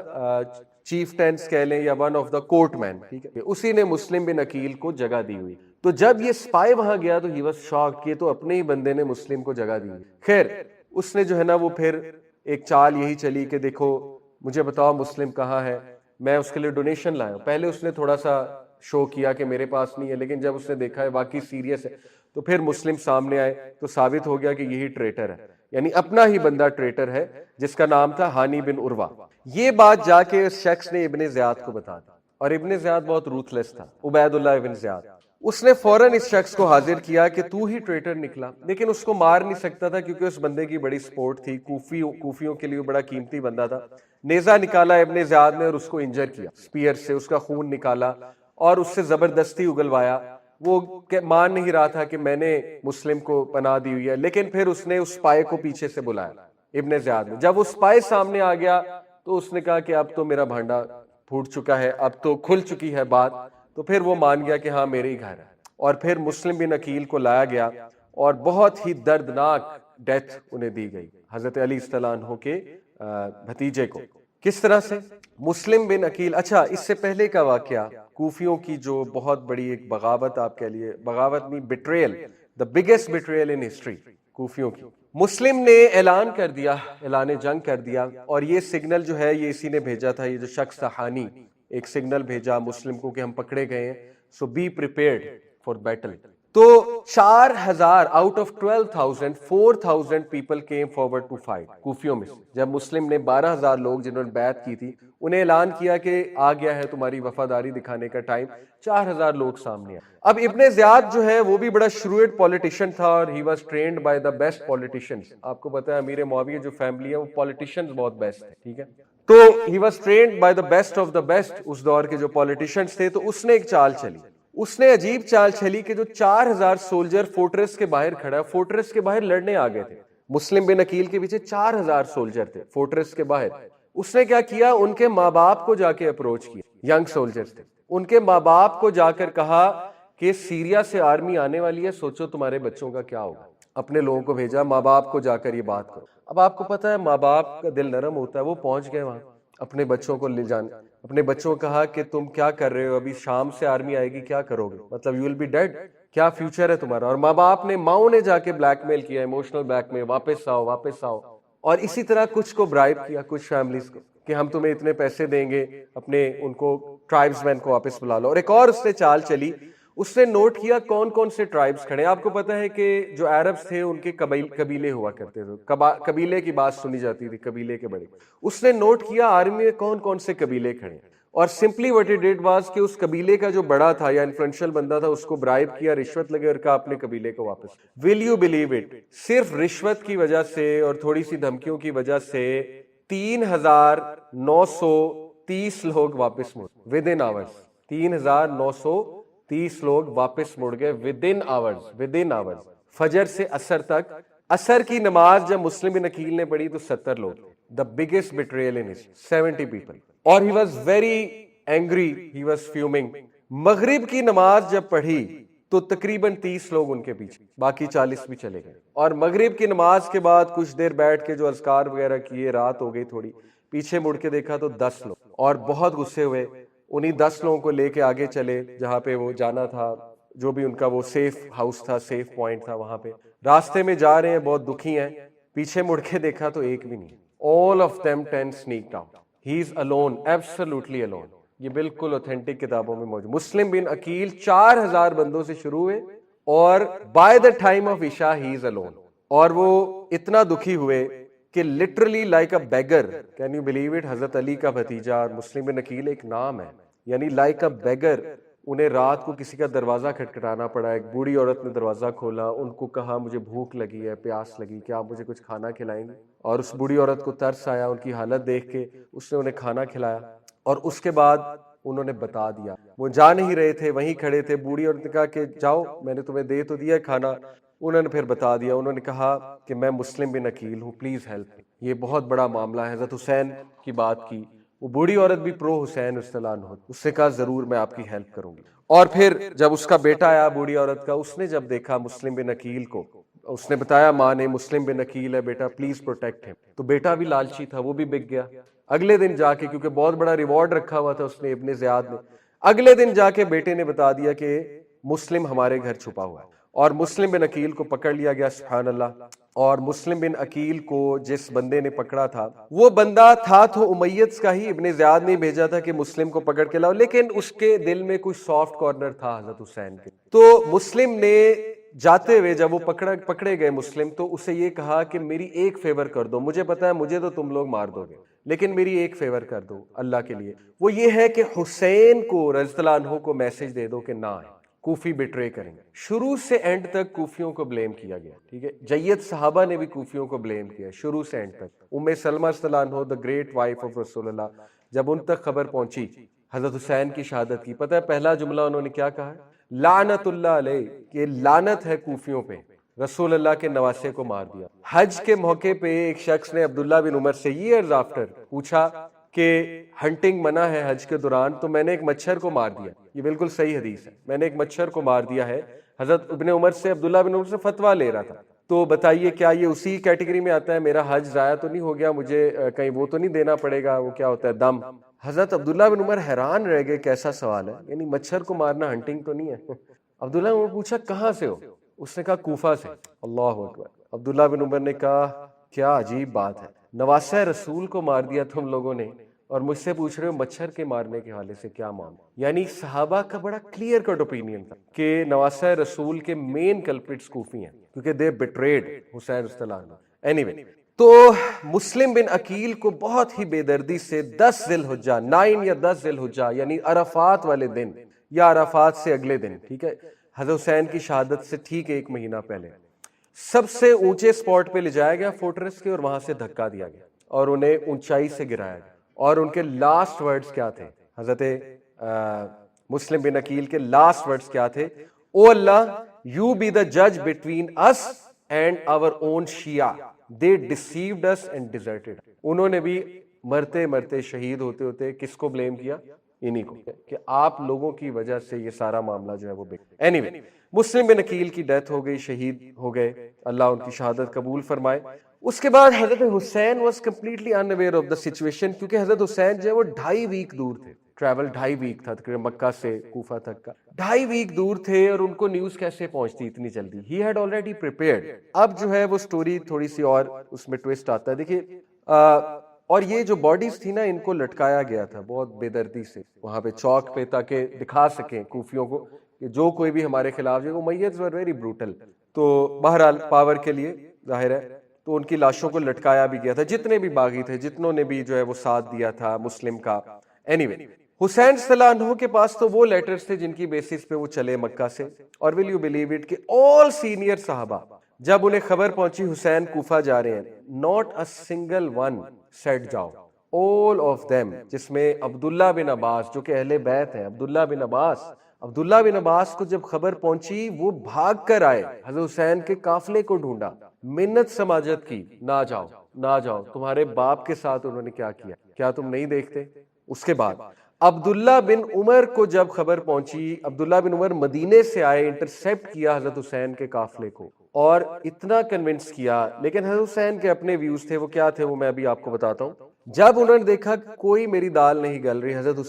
chieftains کہہ لیں یا one of the court man, ٹھیک ہے. اسی نے مسلم بن عقیل کو جگہ دی ہوئی. تو جب یہ سپائی وہاں گیا تو ہی واز شاکڈ کہ تو اپنے ہی بندے نے مسلم کو جگہ دی. خیر اس نے جو ہے نا وہ پھر ایک چال یہی چلی کہ دیکھو مجھے بتاؤ مسلم کہاں ہے، میں اس کے لیے ڈونیشن لایا ہوں۔ پہلے اس نے تھوڑا سا شو کیا کہ میرے پاس نہیں ہے، لیکن جب اس نے دیکھا ہے واقعی سیریس ہے تو پھر مسلم سامنے آئے تو ثابت ہو گیا کہ یہی ٹریٹر ہے، یعنی اپنا ہی بندہ ٹریٹر ہے، جس کا نام تھا ہانی بن عروہ۔ یہ بات جا کے اس شخص نے ابن زیاد کو بتا دی، اور ابن زیاد بہت روتھلیس تھا، عبید اللہ ابن زیاد۔ اس نے فوراً اس شخص کو حاضر کیا کہ تو ہی ٹریٹر نکلا، لیکن اس کو مار نہیں سکتا تھا کیونکہ اس بندے کی بڑی سپورٹ تھی، کوفیوں کے لیے بڑا قیمتی بندہ تھا۔ نیزہ نکالا ابن زیاد نے اور اس کو انجر کیا سپیئر سے، اس کا خون نکالا اور اس سے زبردستی اگلوایا۔ وہ مان نہیں رہا تھا کہ میں نے مسلم کو پناہ دی ہوئی ہے، لیکن پھر اس نے اس سپائی کو پیچھے سے بلایا ابن زیاد نے۔ جب وہ سپائی سامنے آ گیا تو اس نے کہا کہ اب تو میرا بھانڈا پھوٹ چکا ہے، اب تو کھل چکی ہے بات، تو پھر وہ مان گیا کہ ہاں میرے ہی گھر ہے۔ اور پھر مسلم بن عقیل کو لایا گیا اور بہت ہی دردناک ڈیتھ انہیں دی گئی، حضرت علی صلی اللہ عنہ کے بھتیجے کو۔ کس طرح سے؟ مسلم بن عقیل، اچھا اس سے پہلے کا واقعہ، کوفیوں کی جو بہت بڑی ایک بغاوت، آپ کہہ لیے بغاوت نہیں، بیٹریل، the biggest betrayal in history، کوفیوں کی۔ مسلم نے اعلان کر دیا، اعلان جنگ کر دیا، اور یہ سگنل جو ہے یہ اسی نے بھیجا تھا، یہ جو شخص تھا ہانی، ایک سگنل بھیجا مسلم کو کہ ہم پکڑے گئے ہیں، so be prepared for battle. تو 4000 out of 12,000 4,000 people came forward to fight, کوفیوں میں سے۔ جب مسلم نے 12,000 لوگ جنہوں نے بیعت کی تھی، انہیں اعلان کیا کہ آ گیا ہے تمہاری وفاداری دکھانے کا ٹائم، 4000 لوگ سامنے آئے۔ اب ابن زیاد جو ہے وہ بھی بڑا شروئڈ پولیٹیشین تھا، اور he was trained by the best politicians. آپ کو پتا ہے امیر معاویہ جو فیملی ہے وہ پولیٹیشینز بہت بیسٹ ہے، ٹھیک ہے؟ تو he was trained by the best of the best, اس دور کے جو پولیٹیشینز تھے۔ تو اس نے ایک چال چلی، اس نے عجیب چال چلی کہ جو 4000 سولجر فورٹریس کے باہر کھڑا، فورٹریس کے باہر لڑنے آ گئے تھے، مسلم بن عقیل کے پیچھے 4000 سولجر تھے فورٹریس کے باہر۔ اس نے کیا کیا؟ ان کے ماں باپ کو جا کے اپروچ کیا، ینگ سولجرز تھے، ان کے ماں باپ کو جا کر کہا کہ سیریا سے آرمی آنے والی ہے، سوچو تمہارے بچوں کا کیا ہوگا۔ اپنے لوگوں کو بھیجا، ماں باپ کو جا کر یہ بات کرو۔ اب آپ کو پتا ہے ماں باپ کا دل نرم ہوتا ہے، وہ پہنچ گئے وہاں اپنے بچوں کو لے جانے۔ اپنے بچوں کو کہا کہ تم کیا کر رہے ہو، ابھی شام سے آرمی آئے گی، کیا کرو گے؟ مطلب یو ول بی ڈیڈ، کیا فیوچر ہے تمہارا؟ اور ماں باپ نے، ماؤں نے جا کے بلیک میل کیا، ایموشنل بلیک میل، واپس آؤ واپس آؤ۔ اور اسی طرح کچھ کو برائب کیا، کچھ فیملیز کو، کہ ہم تمہیں اتنے پیسے دیں گے، اپنے ان کو ٹرائبز مین کو واپس بلا لو۔ اور ایک اور اس نے چال چلی، اس نے نوٹ کیا کون کون سے ٹرائبز کھڑے ہیں۔ آپ کو پتا ہے کہ جو عربز تھے ان کے قبیلے ہوا کرتے تھے، قبیلے کی بات سنی جاتی تھی، قبیلے کے بڑے۔ اس نے نوٹ کیا آرمی میں کون کون سے قبیلے کھڑے ہیں، اور simply what he did was کہ اس قبیلے کا جو بڑا تھا یا انفلوئنشل بندہ تھا اس کو برائب کیا، رشوت لگے، اور کہا اپنے قبیلے کو واپس۔ ول یو بلیو اٹ، صرف رشوت کی وجہ سے اور تھوڑی سی دھمکیوں کی وجہ سے 3930 لوگ واپس مڑ ود ان آورز، 3930 لوگ واپس مڑ گئے ود ان آورز، فجر سے عصر تک۔ عصر کی نماز جب مسلم بن عقیل نے پڑھی تو 70 لوگ، the biggest betrayal in history، 70 people، اور he was very angry، he was fuming۔ مغرب کی نماز جب پڑھی تو تقریباً 30 لوگ ان کے پیچھے، باقی 40 بھی چلے گئے۔ اور مغرب کی نماز کے بعد کچھ دیر بیٹھ کے جو اذکار وغیرہ کیے، رات ہو گئی تھوڑی، پیچھے مڑ کے دیکھا تو 10 لوگ، اور بہت غصے ہوئے، انہی 10 لوگوں کو لے کے آگے چلے جہاں پہ وہ جانا تھا، جو بھی ان کا وہ سیف ہاؤس تھا، سیف پوائنٹ تھا، وہاں پہ راستے میں جا رہے ہیں، بہت دکھی ہیں، پیچھے مڑ کے دیکھا تو ایک بھی نہیں۔ all of them 10 sneaked out، he is alone، absolutely alone۔ یہ بالکل اوتھینٹک کتابوں میں موجود۔ مسلم بن عقیل 4000 بندوں سے شروع ہوئے، اور by the time of عشاء he is alone۔ اور وہ اتنا دکھی ہوئے کہ literally like a beggar، can you believe it، حضرت علی کا بھتیجا اور مسلم بن عقیل ایک نام ہے، یعنی like a beggar۔ انہیں رات کو کسی کا دروازہ کھٹکھٹانا پڑا، ایک بوڑھی عورت نے دروازہ کھولا، ان کو کہا مجھے بھوک لگی ہے، پیاس لگی، کیا آپ مجھے کچھ کھانا کھلائیں گے؟ اور اس بوڑھی عورت کو ترس آیا ان کی حالت دیکھ کے، اس نے انہیں کھانا کھلایا، اور اس کے بعد انہوں نے بتا دیا، وہ جا نہیں رہے تھے، وہیں کھڑے تھے۔ بوڑھی عورت نے کہا کہ جاؤ، میں نے تمہیں دے تو دیا ہے کھانا۔ انہوں نے پھر بتا دیا، انہوں نے کہا کہ میں مسلم بن عقیل ہوں، پلیز ہیلپ می، یہ بہت بڑا معاملہ ہے۔ حضرت حسین کی بات کی، وہ بوڑھی عورت بھی پرو حسین استعلان ہو، اس نے کہا ضرور میں آپ کی ہیلپ کروں گی۔ اور پھر جب اس کا بیٹا آیا بوڑھی عورت کا، اس نے جب دیکھا مسلم بن عقیل کو، اس نے بتایا ماں نے مسلم بن عقیل ہے بیٹا، پلیز پروٹیکٹ ہم۔ تو بیٹا بھی لالچی تھا، وہ بھی بک گیا۔ اگلے دن جا کے، کیونکہ بہت بڑا ریوارڈ رکھا ہوا تھا اس نے، ابن زیاد نے، اگلے دن جا کے بیٹے نے بتا دیا کہ مسلم ہمارے گھر چھپا ہوا ہے، اور مسلم بن عقیل کو پکڑ لیا گیا۔ سبحان اللہ، اور مسلم بن عقیل کو جس بندے نے پکڑا تھا وہ بندہ تھا تو امیت کا ہی، ابن زیاد نے بھیجا تھا کہ مسلم کو پکڑ کے لاؤ، لیکن اس کے دل میں کوئی سافٹ کارنر تھا حضرت حسین کے. تو مسلم نے جاتے ہوئے جب وہ پکڑے گئے مسلم، تو اسے یہ کہا کہ میری ایک فیور کر دو، مجھے پتا ہے مجھے تو تم لوگ مار دو گے، لیکن میری ایک فیور کر دو اللہ کے لیے، وہ یہ ہے کہ حسین کو رضی اللہ عنہ کو میسج دے دو کہ نہ آئے، کوفی بٹرے کریں گے. شروع سے اینڈ تک کوفیوں کو بلیم کیا گیا، ٹھیک ہے. جید صحابہ نے بھی کوفیوں کو بلیم کیا شروع سے اینڈ تک. سلمہ رضی اللہ عنہ the great wife of رسول اللہ، جب ان تک خبر پہنچی حضرت حسین کی شہادت کی، پتہ ہے پہلا جملہ انہوں نے کیا کہا؟ لعنت اللہ علیہ، کہ لعنت ہے کوفیوں پہ، رسول اللہ کے نواسے کو مار دیا. حج کے موقع پہ ایک شخص نے عبداللہ بن عمر سے ایئرز آفٹر پوچھا کہ ہنٹنگ منع ہے حج کے دوران، تو میں نے ایک مچھر کو مار دیا. یہ بالکل صحیح حدیث ہے، میں نے ایک مچھر کو مار دیا ہے. حضرت ابن عمر سے، عبداللہ بن عمر سے فتویٰ لے رہا تھا. تو بتائیے کیا یہ اسی کیٹیگری میں آتا ہے میرا حج ضائع تو نہیں ہو گیا، مجھے کہیں وہ تو نہیں دینا پڑے گا، وہ کیا ہوتا ہے دم. حضرت عبداللہ بن عمر حیران رہ گئے، کیسا سوال ہے، یعنی مچھر کو مارنا ہنٹنگ تو نہیں ہے. عبداللہ بن عمر پوچھا کہاں سے ہو؟ اس نے کہا کوفہ سے. اللہ اکبر. عبداللہ بن عمر نے کہا کیا عجیب بات ہے، نواسہ رسول کو مار دیا تم لوگوں نے اور مجھ سے پوچھ رہے ہو مچھر کے مارنے کے حوالے سے کیا معاملہ. یعنی صحابہ کا بڑا کلیئر کٹ اوپینین تھا کہ نواسہ رسول کے مین کلپریٹس کوفی ہیں، کیونکہ دے بیٹریڈ حسین رضی اللہ عنہ. اینیوے، تو مسلم بن عقیل کو بہت ہی بے دردی سے 10 ذی الحجہ 9 یا 10 ذی الحجہ یعنی عرفات والے دن یا عرفات سے اگلے دن، ٹھیک ہے، حضرت حسین کی شہادت سے ٹھیک 1 مہینہ پہلے سب سے اونچے سپاٹ پہ لے جایا گیا فورٹریس کے، اور وہاں سے دھکا دیا گیا اور انہیں اونچائی سے گرایا گیا. اور ان کے لاسٹ ورڈز کیا تھے؟ حضرت مسلم بن عقیل کے لاسٹ ورڈز کیا تھے؟ او اللہ، یو بی دا جج between us and our own Shia, they deceived us and deserted. انہوں نے بھی مرتے مرتے شہید ہوتے ہوتے کس کو بلیم کیا؟ انہی کو، کہ آپ لوگوں کی وجہ سے یہ سارا معاملہ جو ہے وہ اینیوے، مسلم بن عقیل کی ڈیتھ ہو گئی، شہید ہو گئے، اللہ ان کی شہادت قبول فرمائے. اس کے بعد حضرت Hussain was completely unaware of the دا سچویشن، کیونکہ حضرت حسین جو ہے وہ 2.5 ویک دور تھے، ٹریول 2.5 ویک تھا تقریباً مکہ سے کوفہ تک کا، 2.5 ویک دور تھے، اور ان کو نیوز کیسے پہنچتی اتنی جلدی؟ He had already prepared. اب جو ہے وہ سٹوری تھوڑی سی اور اس میں ٹویسٹ آتا ہے، دیکھیے. اور یہ جو باڈیز تھی نا، ان کو لٹکایا گیا تھا بہت بے دردی سے وہاں پہ چوک پہ، تاکہ دکھا سکیں کوفیوں کو کہ جو کوئی بھی ہمارے خلاف جو امیدز ور ویری بروٹل. تو بہرحال پاور کے لیے ظاہر ہے، تو ان کی لاشوں کو لٹکایا بھی گیا تھا، جتنے بھی باغی تھے، جتنوں نے بھی جو ہے وہ ساتھ دیا تھا مسلم کا. اینیوے، حسین صلی اللہ عنہ کے پاس تو وہ لیٹرز تھے جن کی بیسس پہ وہ چلے مکہ سے. اور ول یو بلیو اٹ کہ آل سینئر صحابہ جب انہیں خبر پہنچی حسین کوفہ جا رہے ہیں، not a single one set جاؤ، all of them، جس میں عبداللہ بن عباس جو کہ اہل بیت ہیں. عبداللہ بن عباس کو جب خبر پہنچی وہ بھاگ کر آئے، حضرت حسین کے قافلے کو ڈھونڈا، منت سماجت کی، نہ جاؤ نہ جاؤ، تمہارے باپ کے ساتھ انہوں نے کیا کیا، کیا تم نہیں دیکھتے؟ اس کے بعد عبداللہ بن عمر کو جب خبر پہنچی، عبداللہ بن عمر مدینے سے آئے، انٹرسیپٹ کیا حضرت حسین کے قافلے کو اور اتنا کنونس کیا. لیکن حضرت حسین کے اپنے ویوز تھے، وہ کیا تھے وہ میں ابھی آپ کو بتاتا ہوں. جب انہوں نے دیکھا کوئی میری دال نہیں گل رہی، حضرت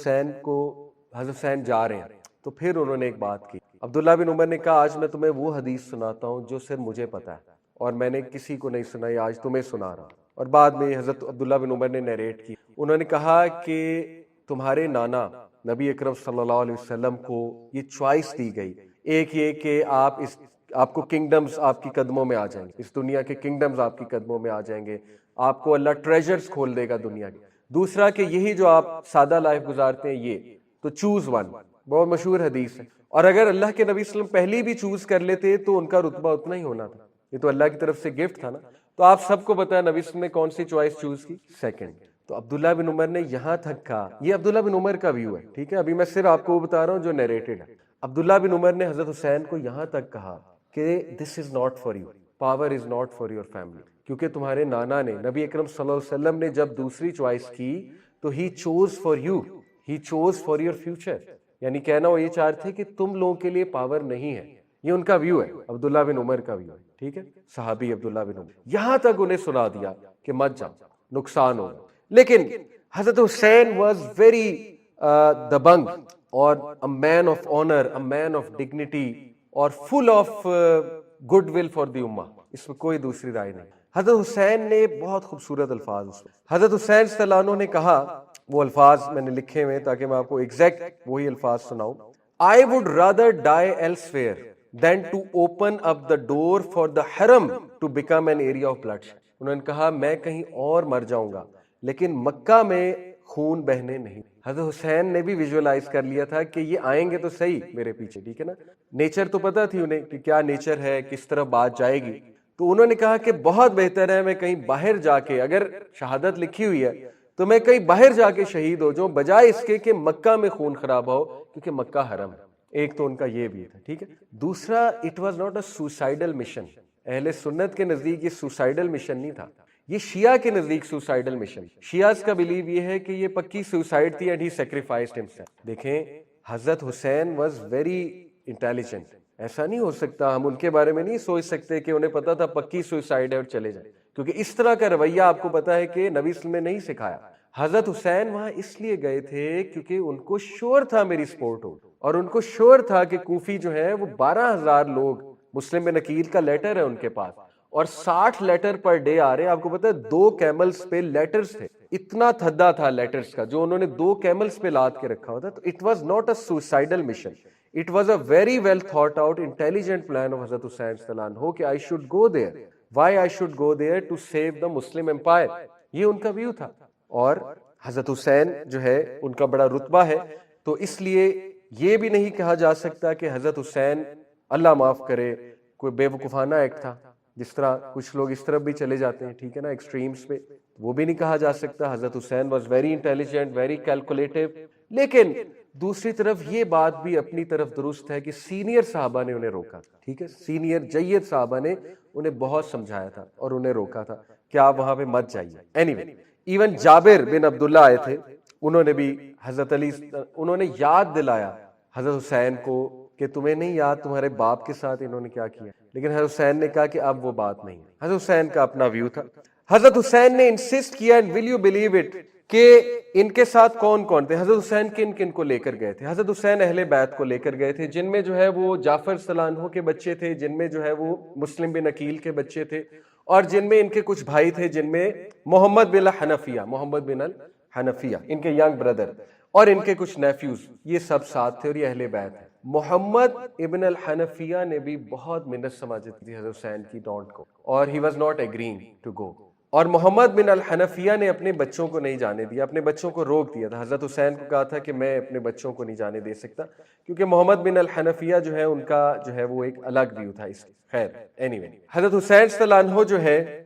حسین جا رہے ہیں، تو پھر انہوں نے ایک بات کی. عبداللہ بن عمر نے کہا آج میں تمہیں وہ حدیث سناتا ہوں جو صرف مجھے پتا ہے اور میں نے کسی کو نہیں سنائی، آج تمہیں سنا رہا. اور بعد میں حضرت عبداللہ بن عمر نے نیریٹ کی. انہوں نے کہا کہ تمہارے نانا نبی اکرم صلی اللہ علیہ وسلم کو یہ چوائس دی گئی، ایک یہ کہ آپ کو کنگڈمز آپ کی قدموں میں آ جائیں گے، اس دنیا کے کنگڈمز آپ کی قدموں میں آ جائیں گے، آپ کو اللہ ٹریجرز کھول دے گا دنیا کی. دوسرا کہ یہی جو آپ سادہ لائف گزارتے ہیں یہ، تو چوز ون، بہت مشہور حدیث ہے. اور اگر اللہ کے نبی صلی اللہ علیہ وسلم پہلی بھی چوز کر لیتے تو ان کا رتبہ اتنا ہی ہونا تھا، یہ تو اللہ کی طرف سے گفٹ تھا نا. تو آپ سب کو پتا ہے نبی صلی اللہ علیہ وسلم نے کون سی چوائس چوز کی؟ سیکنڈ. تو عبداللہ بن عمر نے یہاں تک کہا، یہ عبداللہ بن عمر کا ویو ہے، ٹھیک ہے، ابھی میں صرف آپ کو وہ بتا رہا ہوں جو نیریٹڈ ہے. عبداللہ بن عمر نے حضرت حسین کو یہاں تک کہا کہ this is not for you, power is not for your family, کیونکہ تمہارے نانا نے، نبی اکرم صلی اللہ علیہ وسلم نے جب دوسری چوائس کی تو he chose for you, he chose for your future. یعنی کہنا وہ یہ چاہتے تھے کہ تم لوگوں کے لیے پاور نہیں ہے. یہ ان کا ویو ہے، عبداللہ بن عمر کا ویو ہے، ٹھیک ہے، صحابی عبداللہ بن عمر. یہاں تک انہیں سنا دیا کہ مت جاؤ، نقصان ہوگا. لیکن حضرت حسین واز ویری دبنگ اور a man of honor, a man of dignity اور full of good will for the ummah. اس میں کوئی دوسری رائے نہیں. حضرت حسین نے بہت خوبصورت الفاظ اس میں. حضرت حسین صلی اللہ عنہ نے کہا, وہ الفاظ میں نے لکھے ہوئے تاکہ میں آپ کو ایگزیکٹ وہی الفاظ سناؤں. I would rather die elsewhere than to open up the door for the haram to become an area of bloodshed. انہوں نے کہا میں کہیں اور مر جاؤں گا لیکن مکہ میں خون بہنے نہیں. حضرت حسین نے بھی ویژولائز کر لیا تھا کہ یہ آئیں گے تو صحیح میرے پیچھے, ٹھیک ہے نا. نیچر تو پتہ تھی انہیں کہ کیا نیچر ہے, کس طرح بات جائے گی. تو انہوں نے کہا کہ بہت بہتر ہے میں کہیں باہر جا کے, اگر شہادت لکھی ہوئی ہے تو میں کہیں باہر جا کے شہید ہو جاؤں بجائے اس کے کہ مکہ میں خون خراب ہو, کیونکہ مکہ حرم ہے. ایک تو ان کا یہ بھی تھا, ٹھیک ہے. دوسرا, it was not a suicidal mission. اہل سنت کے نزدیک یہ سوسائڈل مشن نہیں تھا, یہ شیعہ کے نزدیک سوسائڈل مشن. شیعہ کا بلیو یہ ہے کہ یہ پکی سوسائڈ تھی اینڈ ہی سیکریفائسڈ ہمسیلف. دیکھیں حضرت حسین واز ویری انٹیلیجنٹ. ایسا نہیں ہو سکتا, ہم ان کے بارے میں نہیں سوچ سکتے کہ انہیں پتا تھا پکی سوسائڈ ہے اور چلے جائیں, کیونکہ اس طرح کا رویہ آپ کو پتا ہے کہ نبی صلی اللہ علیہ وسلم نے نہیں سکھایا. حضرت حسین وہاں اس لیے گئے تھے کیونکہ ان کو شور تھا میری سپورٹ ہو, اور ان کو شور تھا کہ کوفی جو ہے وہ 12,000 لوگ, مسلم بن عقیل کا لیٹر ہے ان کے پاس اور 60 لیٹر پر ڈے آ رہے ہیں. آپ کو پتا ہے 2 کیملز پہ لیٹرز تھے, اتنا تھدا تھا لیٹرز کا جو انہوں نے 2 کیملز پہ لاد کے رکھا ہوتا. تو it was not a suicidal mission, it was a very well thought out intelligent plan of حضرت حسین صلی اللہ عنہ ہو کہ I should go there. Why I should go there to save the Muslim empire. یہ ان کا view تھا. اور حضرت حسین جو ہے ان کا بڑا رتبہ ہے, تو اس لیے یہ بھی نہیں کہا جا سکتا کہ حضرت حسین اللہ معاف کرے کوئی بے وقوفانہ ایکٹ تھا, جس طرح کچھ لوگ اس طرف بھی چلے جاتے ہیں, ٹھیک ہے نا, ایکسٹریمز پہ. وہ بھی نہیں کہا جا سکتا. حضرت Hussain was very intelligent, very کیلکولیٹو. لیکن دوسری طرف یہ بات بھی اپنی طرف درست ہے کہ سینئر صحابہ نے انہیں روکا, ٹھیک ہے, سینئر جید صحابہ نے انہیں بہت سمجھایا تھا اور انہیں روکا تھا کہ آپ وہاں پہ مت جائیے. اینی ایون جابر بن عبداللہ آئے تھے, انہوں نے بھی حضرت علی, انہوں نے یاد دلایا حضرت حسین کو کہ تمہیں نہیں یاد تمہارے باپ کے ساتھ انہوں نے کیا کیا, لیکن حضرت حسین نے کہا کہ اب وہ بات نہیں. حضرت حسین کا اپنا ویو تھا. حضرت حسین نے انسسٹ کیا, and will you believe it, کہ ان کے ساتھ کون کون تھے. حضرت حسین کن کن کو لے کر گئے تھے. حضرت حسین اہل بیت کو لے کر گئے تھے, جن میں جو ہے وہ جعفر صلی اللہ عنہ کے بچے تھے, جن میں جو ہے وہ مسلم بن عقیل کے بچے تھے, اور جن میں ان کے کچھ بھائی تھے, جن میں محمد بن الحنفیہ ان کے ینگ بردر, اور ان کے کچھ نیفیوز, یہ سب ساتھ تھے اور یہ اہل بیت ہیں. محمد ابن الحنفیہ نے بھی بہت منت سماجت کی حضرت حسین کی ڈانٹ کو, اور he was not agreeing to go. اور محمد بن الحنفیہ نے اپنے بچوں کو نہیں جانے دیا, اپنے بچوں کو روک دیا تھا. حضرت حسین کو کہا تھا کہ میں اپنے بچوں کو نہیں جانے دے سکتا, کیونکہ محمد بن الحنفیہ جو ہے ان کا جو ہے وہ ایک الگ ویو تھا اس. خیر anyway, حضرت حسین صلی اللہ عنہ جو ہے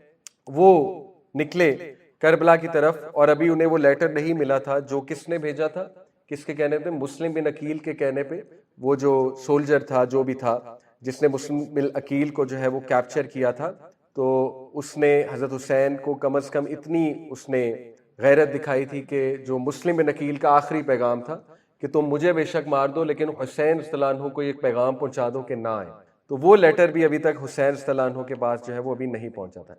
وہ نکلے کربلا کی طرف, اور ابھی انہیں وہ لیٹر نہیں ملا تھا جو کس نے بھیجا تھا, کس کے کہنے پہ, مسلم بن عقیل کے کہنے پہ. وہ جو سولجر تھا, جو بھی تھا, جس نے مسلم بن عقیل کو جو ہے وہ کیپچر کیا تھا, تو اس نے حضرت حسین کو کم از کم اتنی اس نے غیرت دکھائی تھی کہ جو مسلم بن عقیل کا آخری پیغام تھا کہ تم مجھے بے شک مار دو لیکن حسین صلی اللہ عنہ کو ایک پیغام پہنچا دو کہ نہ آئے. تو وہ لیٹر بھی ابھی تک حسین صلی اللہ عنہ کے پاس جو ہے وہ ابھی نہیں پہنچا تھا.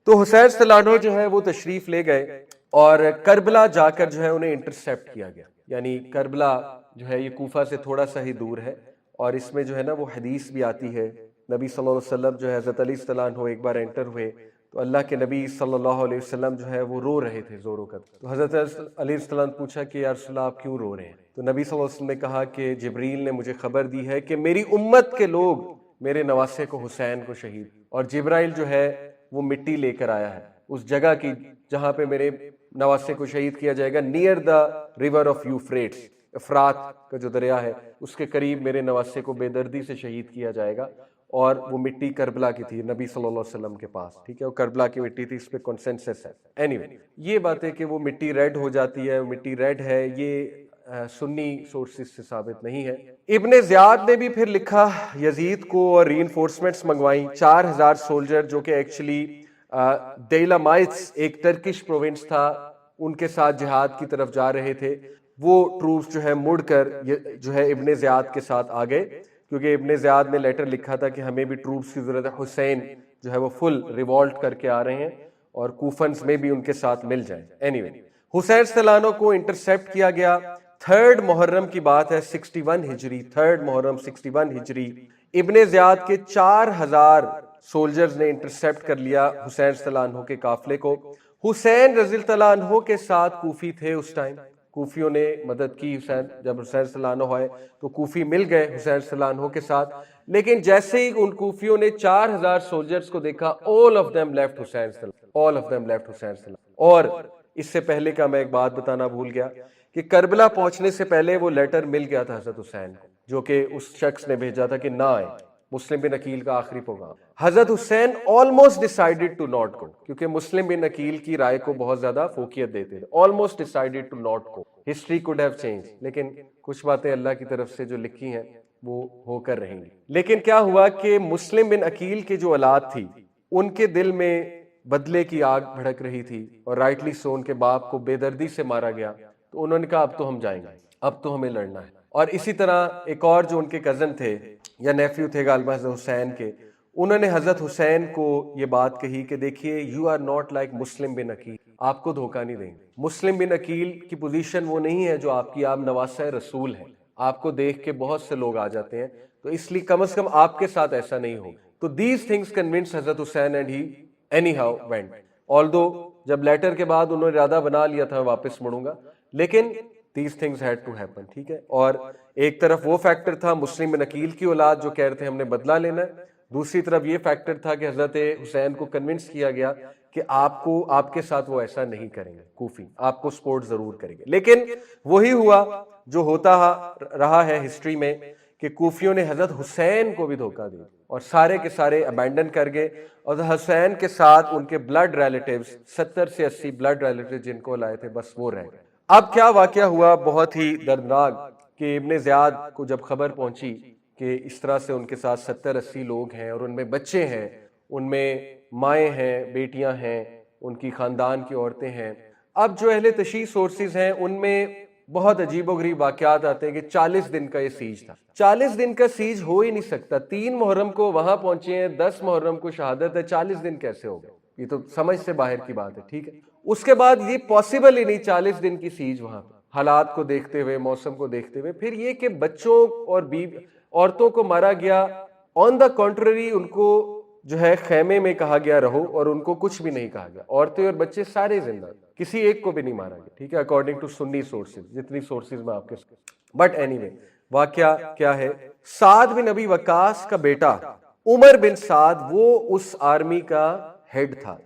تو حسین صلی اللہ عنہ جو ہے وہ تشریف لے گئے, اور کربلا جا کر جو ہے انہیں انٹرسیپٹ کیا گیا. یعنی کربلا جو ہے یہ کوفہ سے تھوڑا سا ہی دور ہے, اور اس میں جو ہے نا وہ حدیث بھی آتی ہے, نبی صلی اللہ علیہ وسلم جو ہے حضرت علی صلی اللہ عنہ ایک بار انٹر ہوئے تو اللہ کے نبی صلی اللہ علیہ وسلم جو ہے وہ رو رہے تھے زوروں کا. تو حضرت علی صلی اللہ عنہ پوچھا کہ یا رسول اللہ آپ کیوں رو رہے ہیں؟ تو نبی صلی اللہ علیہ وسلم نے کہا کہ جبریل نے مجھے خبر دی ہے کہ میری امت کے لوگ میرے نواسے کو حسین کو شہید, اور جبرائیل جو ہے وہ مٹی لے کر آیا ہے اس جگہ کی جہاں پہ میرے نواسے کو شہید کیا جائے گا, نیئر دا ریور آف یوفریٹس, افرات کا جو دریا ہے اس کے قریب میرے نواسے کو بے دردی سے شہید کیا جائے گا. اور وہ مٹی کربلا کی تھی نبی صلی اللہ علیہ وسلم کے پاس, ٹھیک ہے, وہ کربلا کی مٹی تھی, اس پہ کنسنسس ہے. یہ بات ہے کہ وہ مٹی ریڈ ہو جاتی ہے, وہ مٹی ریڈ ہے, یہ سنی سورسز سے ثابت نہیں ہے. ابن زیاد نے بھی پھر لکھا یزید کو, اور ری انفورسمنٹس منگوائیں, 4,000 سولجر جو کہ ایکچولی دیلامائٹس ایک ٹرکش پروونس تھا, ان کے ساتھ جہاد کی طرف جا رہے تھے. وہ ٹروپس جو ہے مڑ کر جو ہے ابن زیاد کے ساتھ آ گئے, کیونکہ ابن زیاد نے لیٹر لکھا تھا کہ ہمیں بھی ٹروپس کی ضرورت ہے, حسین جو ہے وہ فل ریوالٹ کر کے آ رہے ہیں اور کوفنز میں بھی ان کے ساتھ مل جائیں. حسین صلی اللہ عنہ کو انٹرسیپٹ کیا گیا. 3 محرم کی بات ہے, 61 ہجری, 3 محرم 61 ہجری. ابن زیاد کے 4,000 سولجرز نے انٹرسیپٹ کر لیا حسین رضی اللہ عنہ کے قافلے کو. حسین رضی اللہ عنہ کے ساتھ کوفی تھے اس ٹائم, کوفیوں نے مدد کی حسین, جب حسین رضی اللہ عنہ آئے تو کوفی مل گئے حسین رضی اللہ عنہ کے ساتھ. لیکن جیسے ہی ان کوفیوں نے 4000 سولجرز کو دیکھا, all of them left حسین رضی اللہ. اور اس سے پہلے کا میں ایک بات بتانا بھول گیا کہ کربلا پہنچنے سے پہلے وہ لیٹر مل گیا تھا حضرت حسین کو, جو کہ اس شخص نے بھیجا تھا کہ نہ آئے, مسلم بن عقیل کا آخری پیغام. حضرت حسین almost decided to not go, کیونکہ مسلم بن عقیل کی رائے کو بہت زیادہ فوقیت دیتے تھے. almost decided to not go, history could have changed, لیکن کچھ باتیں اللہ کی طرف سے جو لکھی ہیں وہ ہو کر رہیں گی. لیکن کیا ہوا کہ مسلم بن عقیل کے جو اولاد تھی ان کے دل میں بدلے کی آگ بھڑک رہی تھی, اور رائٹلی سو ان کے باپ کو بے دردی سے مارا گیا. تو انہوں نے کہا اب تو ہم جائیں گے, اب تو ہمیں لڑنا ہے. اور اسی طرح ایک اور جو ان کے کزن تھے یا نیفیو تھے غالباً حضرت حسین کے, انہوں نے حضرت حسین کو یہ بات کہی کہ دیکھیے یو آر ناٹ لائک مسلم بن عقیل, آپ کو دھوکہ نہیں دیں گے. مسلم بن عقیل کی پوزیشن وہ نہیں ہے جو آپ کی, آپ نواسہ رسول ہیں, آپ کو دیکھ کے بہت سے لوگ آ جاتے ہیں, تو اس لیے کم از کم آپ کے ساتھ ایسا نہیں ہو. تو دیز تھنگس کنونس حضرت Hussain and he anyhow went. Although جب لیٹر کے بعد انہوں نے ارادہ بنا لیا تھا واپس مڑوں گا, لیکن these things had to happen, ٹھیک ہے. اور ایک طرف وہ فیکٹر تھا مسلم بن عقیل کی اولاد جو کہہ رہے تھے ہم نے بدلہ لینا ہے, دوسری طرف یہ فیکٹر تھا کہ حضرت حسین کو کنونس کیا گیا کہ آپ کے ساتھ وہ ایسا نہیں کریں گے, کوفی آپ کو سپورٹ ضرور کریں گے. لیکن وہی ہوا جو ہوتا رہا ہے ہسٹری میں کہ کوفیوں نے حضرت حسین کو بھی دھوکہ دیا اور سارے کے سارے ابینڈن کر گئے, اور حسین کے ساتھ ان کے بلڈ ریلیٹیوز 70 سے 80 بلڈ ریلیٹیوز جن کو لائے تھے بس وہ رہ گئے. اب کیا واقعہ ہوا بہت ہی دردناک کہ ابن زیاد کو جب خبر پہنچی کہ اس طرح سے ان کے ساتھ 70-80 لوگ ہیں اور ان میں بچے ہیں, ان میں مائیں ہیں, بیٹیاں ہیں, ان کی خاندان کی عورتیں ہیں. اب جو اہل تشیع سورسز ہیں ان میں بہت عجیب و غریب واقعات آتے ہیں کہ 40 دن کا یہ سیج تھا. 40 دن کا سیج ہو ہی نہیں سکتا, 3 محرم کو وہاں پہنچے ہیں, 10 محرم کو شہادت ہے, 40 دن کیسے ہو گئے؟ یہ تو سمجھ سے باہر کی بات ہے, ٹھیک ہے. اس کے بعد یہ پاسبل ہی نہیں 40 دن کی سیج وہاں پہ, حالات کو دیکھتے ہوئے, موسم کو دیکھتے ہوئے. پھر یہ کہ بچوں اور عورتوں کو مارا گیا, آن دا کنٹرری ان کو جو ہے خیمے میں کہا گیا رہو, اور ان کو کچھ بھی نہیں کہا گیا. عورتیں اور بچے سارے زندہ, کسی ایک کو بھی نہیں مارا گیا, ٹھیک ہے, اکارڈنگ ٹو سنی سورسز, جتنی سورسز میں آپ کے. بٹ اینی وے واقعہ کیا ہے, سعد بن ابی وقاص کا بیٹا عمر بن سعد وہ اس آرمی کا ہیڈ تھا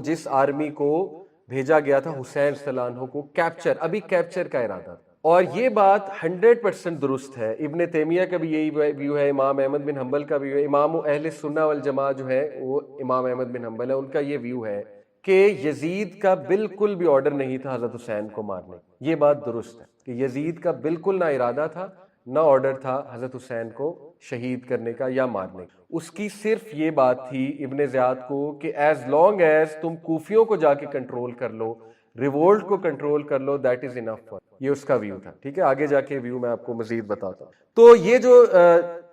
جس آرمی کو بھیجا گیا تھا حسین صلی اللہ عنہ کو کیپچر کا ارادہ تھا. اور یہ بات 100% درست ہے. ابن تیمیہ کا بھی یہی ویو ہے, امام احمد بن حنبل کا بھی, امام اہل سنہ والجماعہ جو ہے وہ امام احمد بن حنبل ہے, ان کا یہ ویو ہے کہ یزید کا بالکل بھی آرڈر نہیں تھا حضرت حسین کو مارنے. یہ بات درست ہے کہ یزید کا بالکل نہ ارادہ تھا نہ آرڈر تھا حضرت حسین کو شہید کرنے کا یا مارنے کا. اس کی صرف یہ بات تھی ابن زیاد کو کہ ایز لانگ ایز تم کوفیوں کو جا کے کنٹرول کر لو, ریوولٹ کو کنٹرول کر لو, دیٹ از انف. یہ اس کا ویو تھا, ٹھیک ہے. آگے جا کے ویو میں آپ کو مزید بتاتا ہوں. تو یہ جو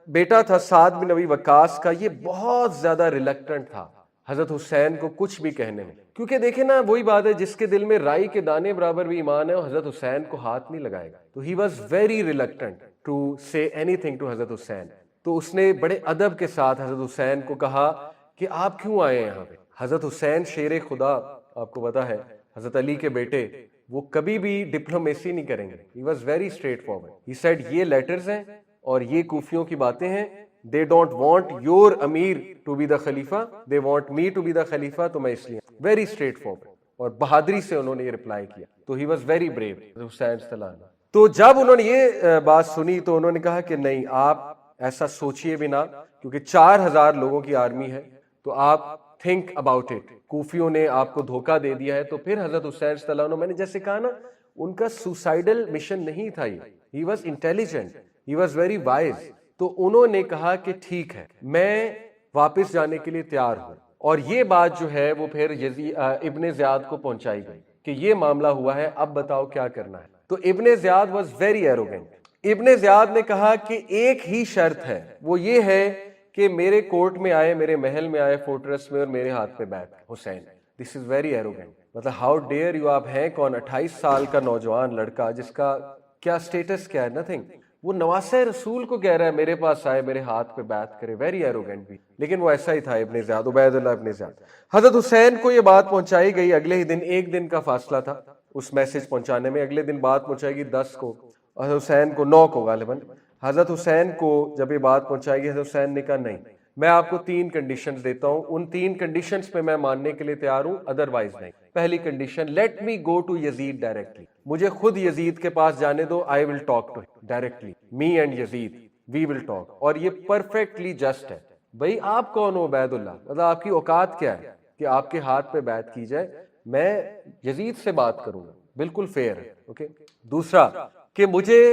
بیٹا تھا سعد بن ابی وقاص کا, یہ بہت زیادہ ریلیکٹنٹ تھا حضرت حسین کو کچھ بھی کہنے میں, کیونکہ دیکھیں نا وہی بات ہے, جس کے دل میں رائی کے دانے برابر بھی ایمان ہے وہ حضرت حسین کو ہاتھ نہیں لگائے گا. تو he was very reluctant to say anything to حضرت حسین. تو اس نے بڑے ادب کے ساتھ حضرت حسین کو کہا کہ آپ کیوں آئے ہیں یہاں پہ. حضرت حسین شیر خدا, آپ کو پتا ہے, حضرت علی کے بیٹے, وہ کبھی بھی ڈپلومیسی نہیں کریں گے. He was very straightforward. He said یہ لیٹرز ہیں اور یہ کوفیوں کی باتیں ہیں, they don't want your Amir to be the خلیفہ, they want me to be the خلیفہ, تو میں اس لیے. Very straightforward. اور بہادری سے انہوں نے یہ رپلائی کیا. تو he was very brave, حسین صلی اللہ علیہ وسلم. تو جب انہوں نے یہ بات سنی تو انہوں نے کہا کہ نہیں, آپ ایسا سوچئے بھی نہ, کیونکہ 4000 لوگوں کی آرمی ہے, تو آپ تھنک اباؤٹ اٹ. کوفیوں نے آپ کو دھوکہ دے دیا ہے. تو پھر حضرت حسین صلی اللہ علیہ وسلم, میں نے جیسے کہا نا, ان کا سوسائڈل مشن نہیں تھا یہ, he was intelligent, he was very wise. تو انہوں نے کہا کہ ٹھیک ہے, میں واپس جانے کے لیے تیار ہوں. اور یہ بات جو ہے وہ پھر ابن زیاد کو پہنچائی گئی کہ یہ معاملہ ہوا ہے, اب بتاؤ کیا کرنا ہے. تو ابن زیاد واز ویری ایروگینٹ. ابن زیاد نے کہا کہ ایک ہی شرط ہے, وہ یہ ہے کہ میرے کورٹ میں آئے, میرے محل میں آئے, فورٹریس میں, اور میرے ہاتھ پہ بیٹھ. حسین, دس از ویری ایروگینٹ. مطلب ہاؤ ڈیئر یو, آپ ہیں کون, 28 سال کا نوجوان لڑکا جس کا کیا سٹیٹس کیا ہے, نتھنگ. وہ نواسہ رسول کو کہہ رہا ہے میرے پاس آئے میرے ہاتھ پہ بیعت کرے, ویری ایروگینٹ بھی. لیکن وہ ایسا ہی تھا ابن زیاد, عبید اللہ ابن زیاد. حضرت حسین کو یہ بات پہنچائی گئی, اگلے ہی دن, ایک دن کا فاصلہ تھا اس میسج پہنچانے میں, اگلے دن بات پہنچائے گی 10 کو, حضرت حسین کو 9 کو غالباً. حضرت حسین کو جب یہ بات پہنچائے گی, حضرت حسین نے کہا نہیں, میں آپ کو 3 کنڈیشنز دیتا ہوں, ان 3 کنڈیشنز پہ میں ماننے کے لیے تیار ہوں, ادروائز نہیں. پہلی condition, let me go to Yazid directly, مجھے خود یزید کے پاس جانے دو, I will talk to directly, me and Yazid we will talk. اور یہ پرفیکٹلی جسٹ ہے. بھائی آپ کون ہو عبید اللہ, مطلب آپ کی اوقات کیا ہے کہ آپ کے ہاتھ پہ بیعت کی جائے, میں یزید سے بات کروں گا, بالکل فیئر ہے. اوکے. دوسرا کہ مجھے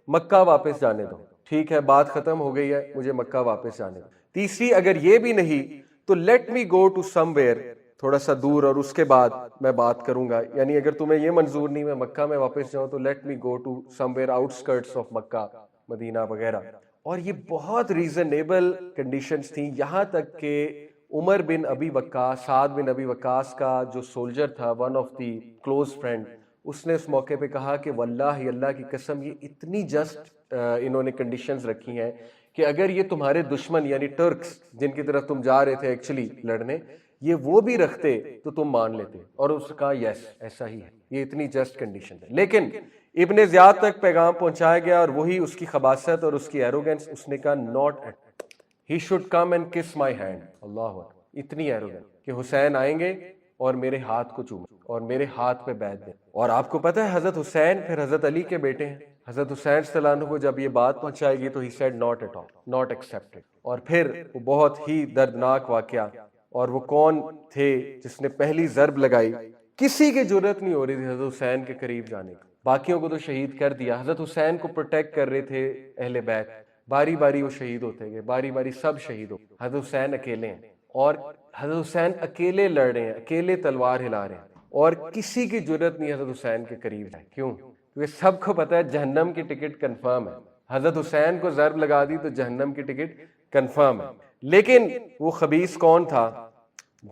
مکہ واپس جانے دو, ٹھیک ہے بات ختم ہو گئی ہے, مجھے مکہ واپس جانے دو. تیسری, اگر یہ بھی نہیں تو let me go to somewhere, تھوڑا سا دور, اور اس کے بعد میں بات کروں گا. یعنی اگر تمہیں یہ منظور نہیں میں مکہ میں واپس جاؤں تو let me go to somewhere outskirts of Mecca, Medina وغیرہ. اور یہ بہت ریزنیبل کنڈیشنز تھیں, یہاں تک کہ عمر بن ابی وقاص, سعد بن ابی وقاص کا جو سولجر تھا, one of the close friend, اس نے اس موقع پہ کہا کہ واللہ اللہ کی قسم یہ اتنی جسٹ انہوں نے کنڈیشنز رکھی ہیں کہ اگر یہ تمہارے دشمن یعنی ٹرکس جن کی طرف تم جا رہے تھے ایکچولی لڑنے, یہ وہ بھی رکھتے تو تم مان لیتے. اور اس نے کہا یس ایسا ہی ہے, یہ اتنی جسٹ کنڈیشن ہے. لیکن ابن زیاد تک پیغام پہنچایا گیا, اور وہی اس کی خباثت اور اس کی ایروگنس. اس نے کہا not at, he should come and kiss my hand. اللہ اکبر, اتنی ایروگنٹ کہ حسین آئیں گے اور میرے ہاتھ کو چومیں اور میرے ہاتھ پہ بیعت دیں. اور آپ کو پتہ ہے حضرت حسین پھر حضرت علی کے بیٹے ہیں. حضرت حسین صلی اللہ عنہ کو جب یہ بات پہنچائے گی تو he said not at all, not accepted. اور پھر وہ بہت ہی دردناک واقعہ, اور وہ کون تھے جس نے پہلی ضرب لگائی, کسی کی جرت نہیں ہو رہی تھی حضرت حسین کے قریب جانے کی, باقیوں کو تو شہید کر دیا, حضرت حسین کو پروٹیکٹ کر رہے تھے اہل بیت, باری باری وہ شہید ہوتے گئے, باری باری سب شہید ہو, حضرت حسین اکیلے ہیں. اور حضرت حسین اکیلے لڑ رہے ہیں, اکیلے تلوار ہلا رہے ہیں, اور کسی کی جرت نہیں حضرت حسین کے قریب جائے. کیوں؟ کیونکہ سب کو پتہ ہے جہنم کی ٹکٹ کنفرم ہے. حضرت حسین کو ضرب لگا دی تو جہنم کی ٹکٹ کنفرم ہے. لیکن وہ خبیث کون تھا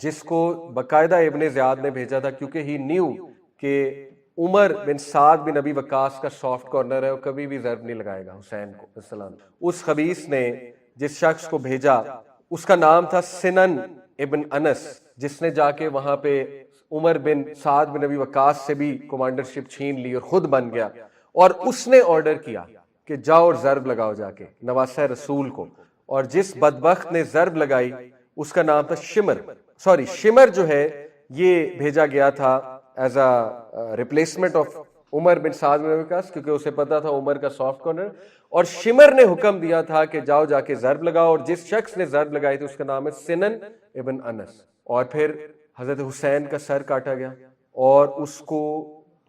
جس کو باقاعدہ ابن زیاد نے بھیجا تھا, کیونکہ ہی نیو کہ عمر بن سعد بن ابی وقاص کا سافٹ کارنر ہے, وہ کبھی بھی ضرب نہیں لگائے گا حسین کو السلام. اس خبیث نے جس شخص کو بھیجا اس کا نام تھا سنن ابن انس, جس نے جا کے وہاں پہ عمر بن سعد بن ابی وقاص سے بھی کمانڈرشپ چھین لی اور خود بن گیا. اور اس نے آرڈر کیا کہ جاؤ اور ضرب لگاؤ جا کے نواسہ رسول کو. اور جس بدبخت نے ضرب لگائی اس کا نام تھا شمر, شمر جو ہے یہ بھیجا گیا تھا ایز اے ریپلیسمنٹ آف عمر بن سعد بن ابی وقاص, کیونکہ اسے پتا تھا عمر کا سافٹ کارنر. اور شمر نے حکم دیا تھا کہ جاؤ جا کے ضرب لگاؤ, اور جس شخص نے ضرب لگائی تھی اس کا نام ہے سنن ابن انس. اور پھر حضرت حسین کا سر کاٹا گیا, اور اس کو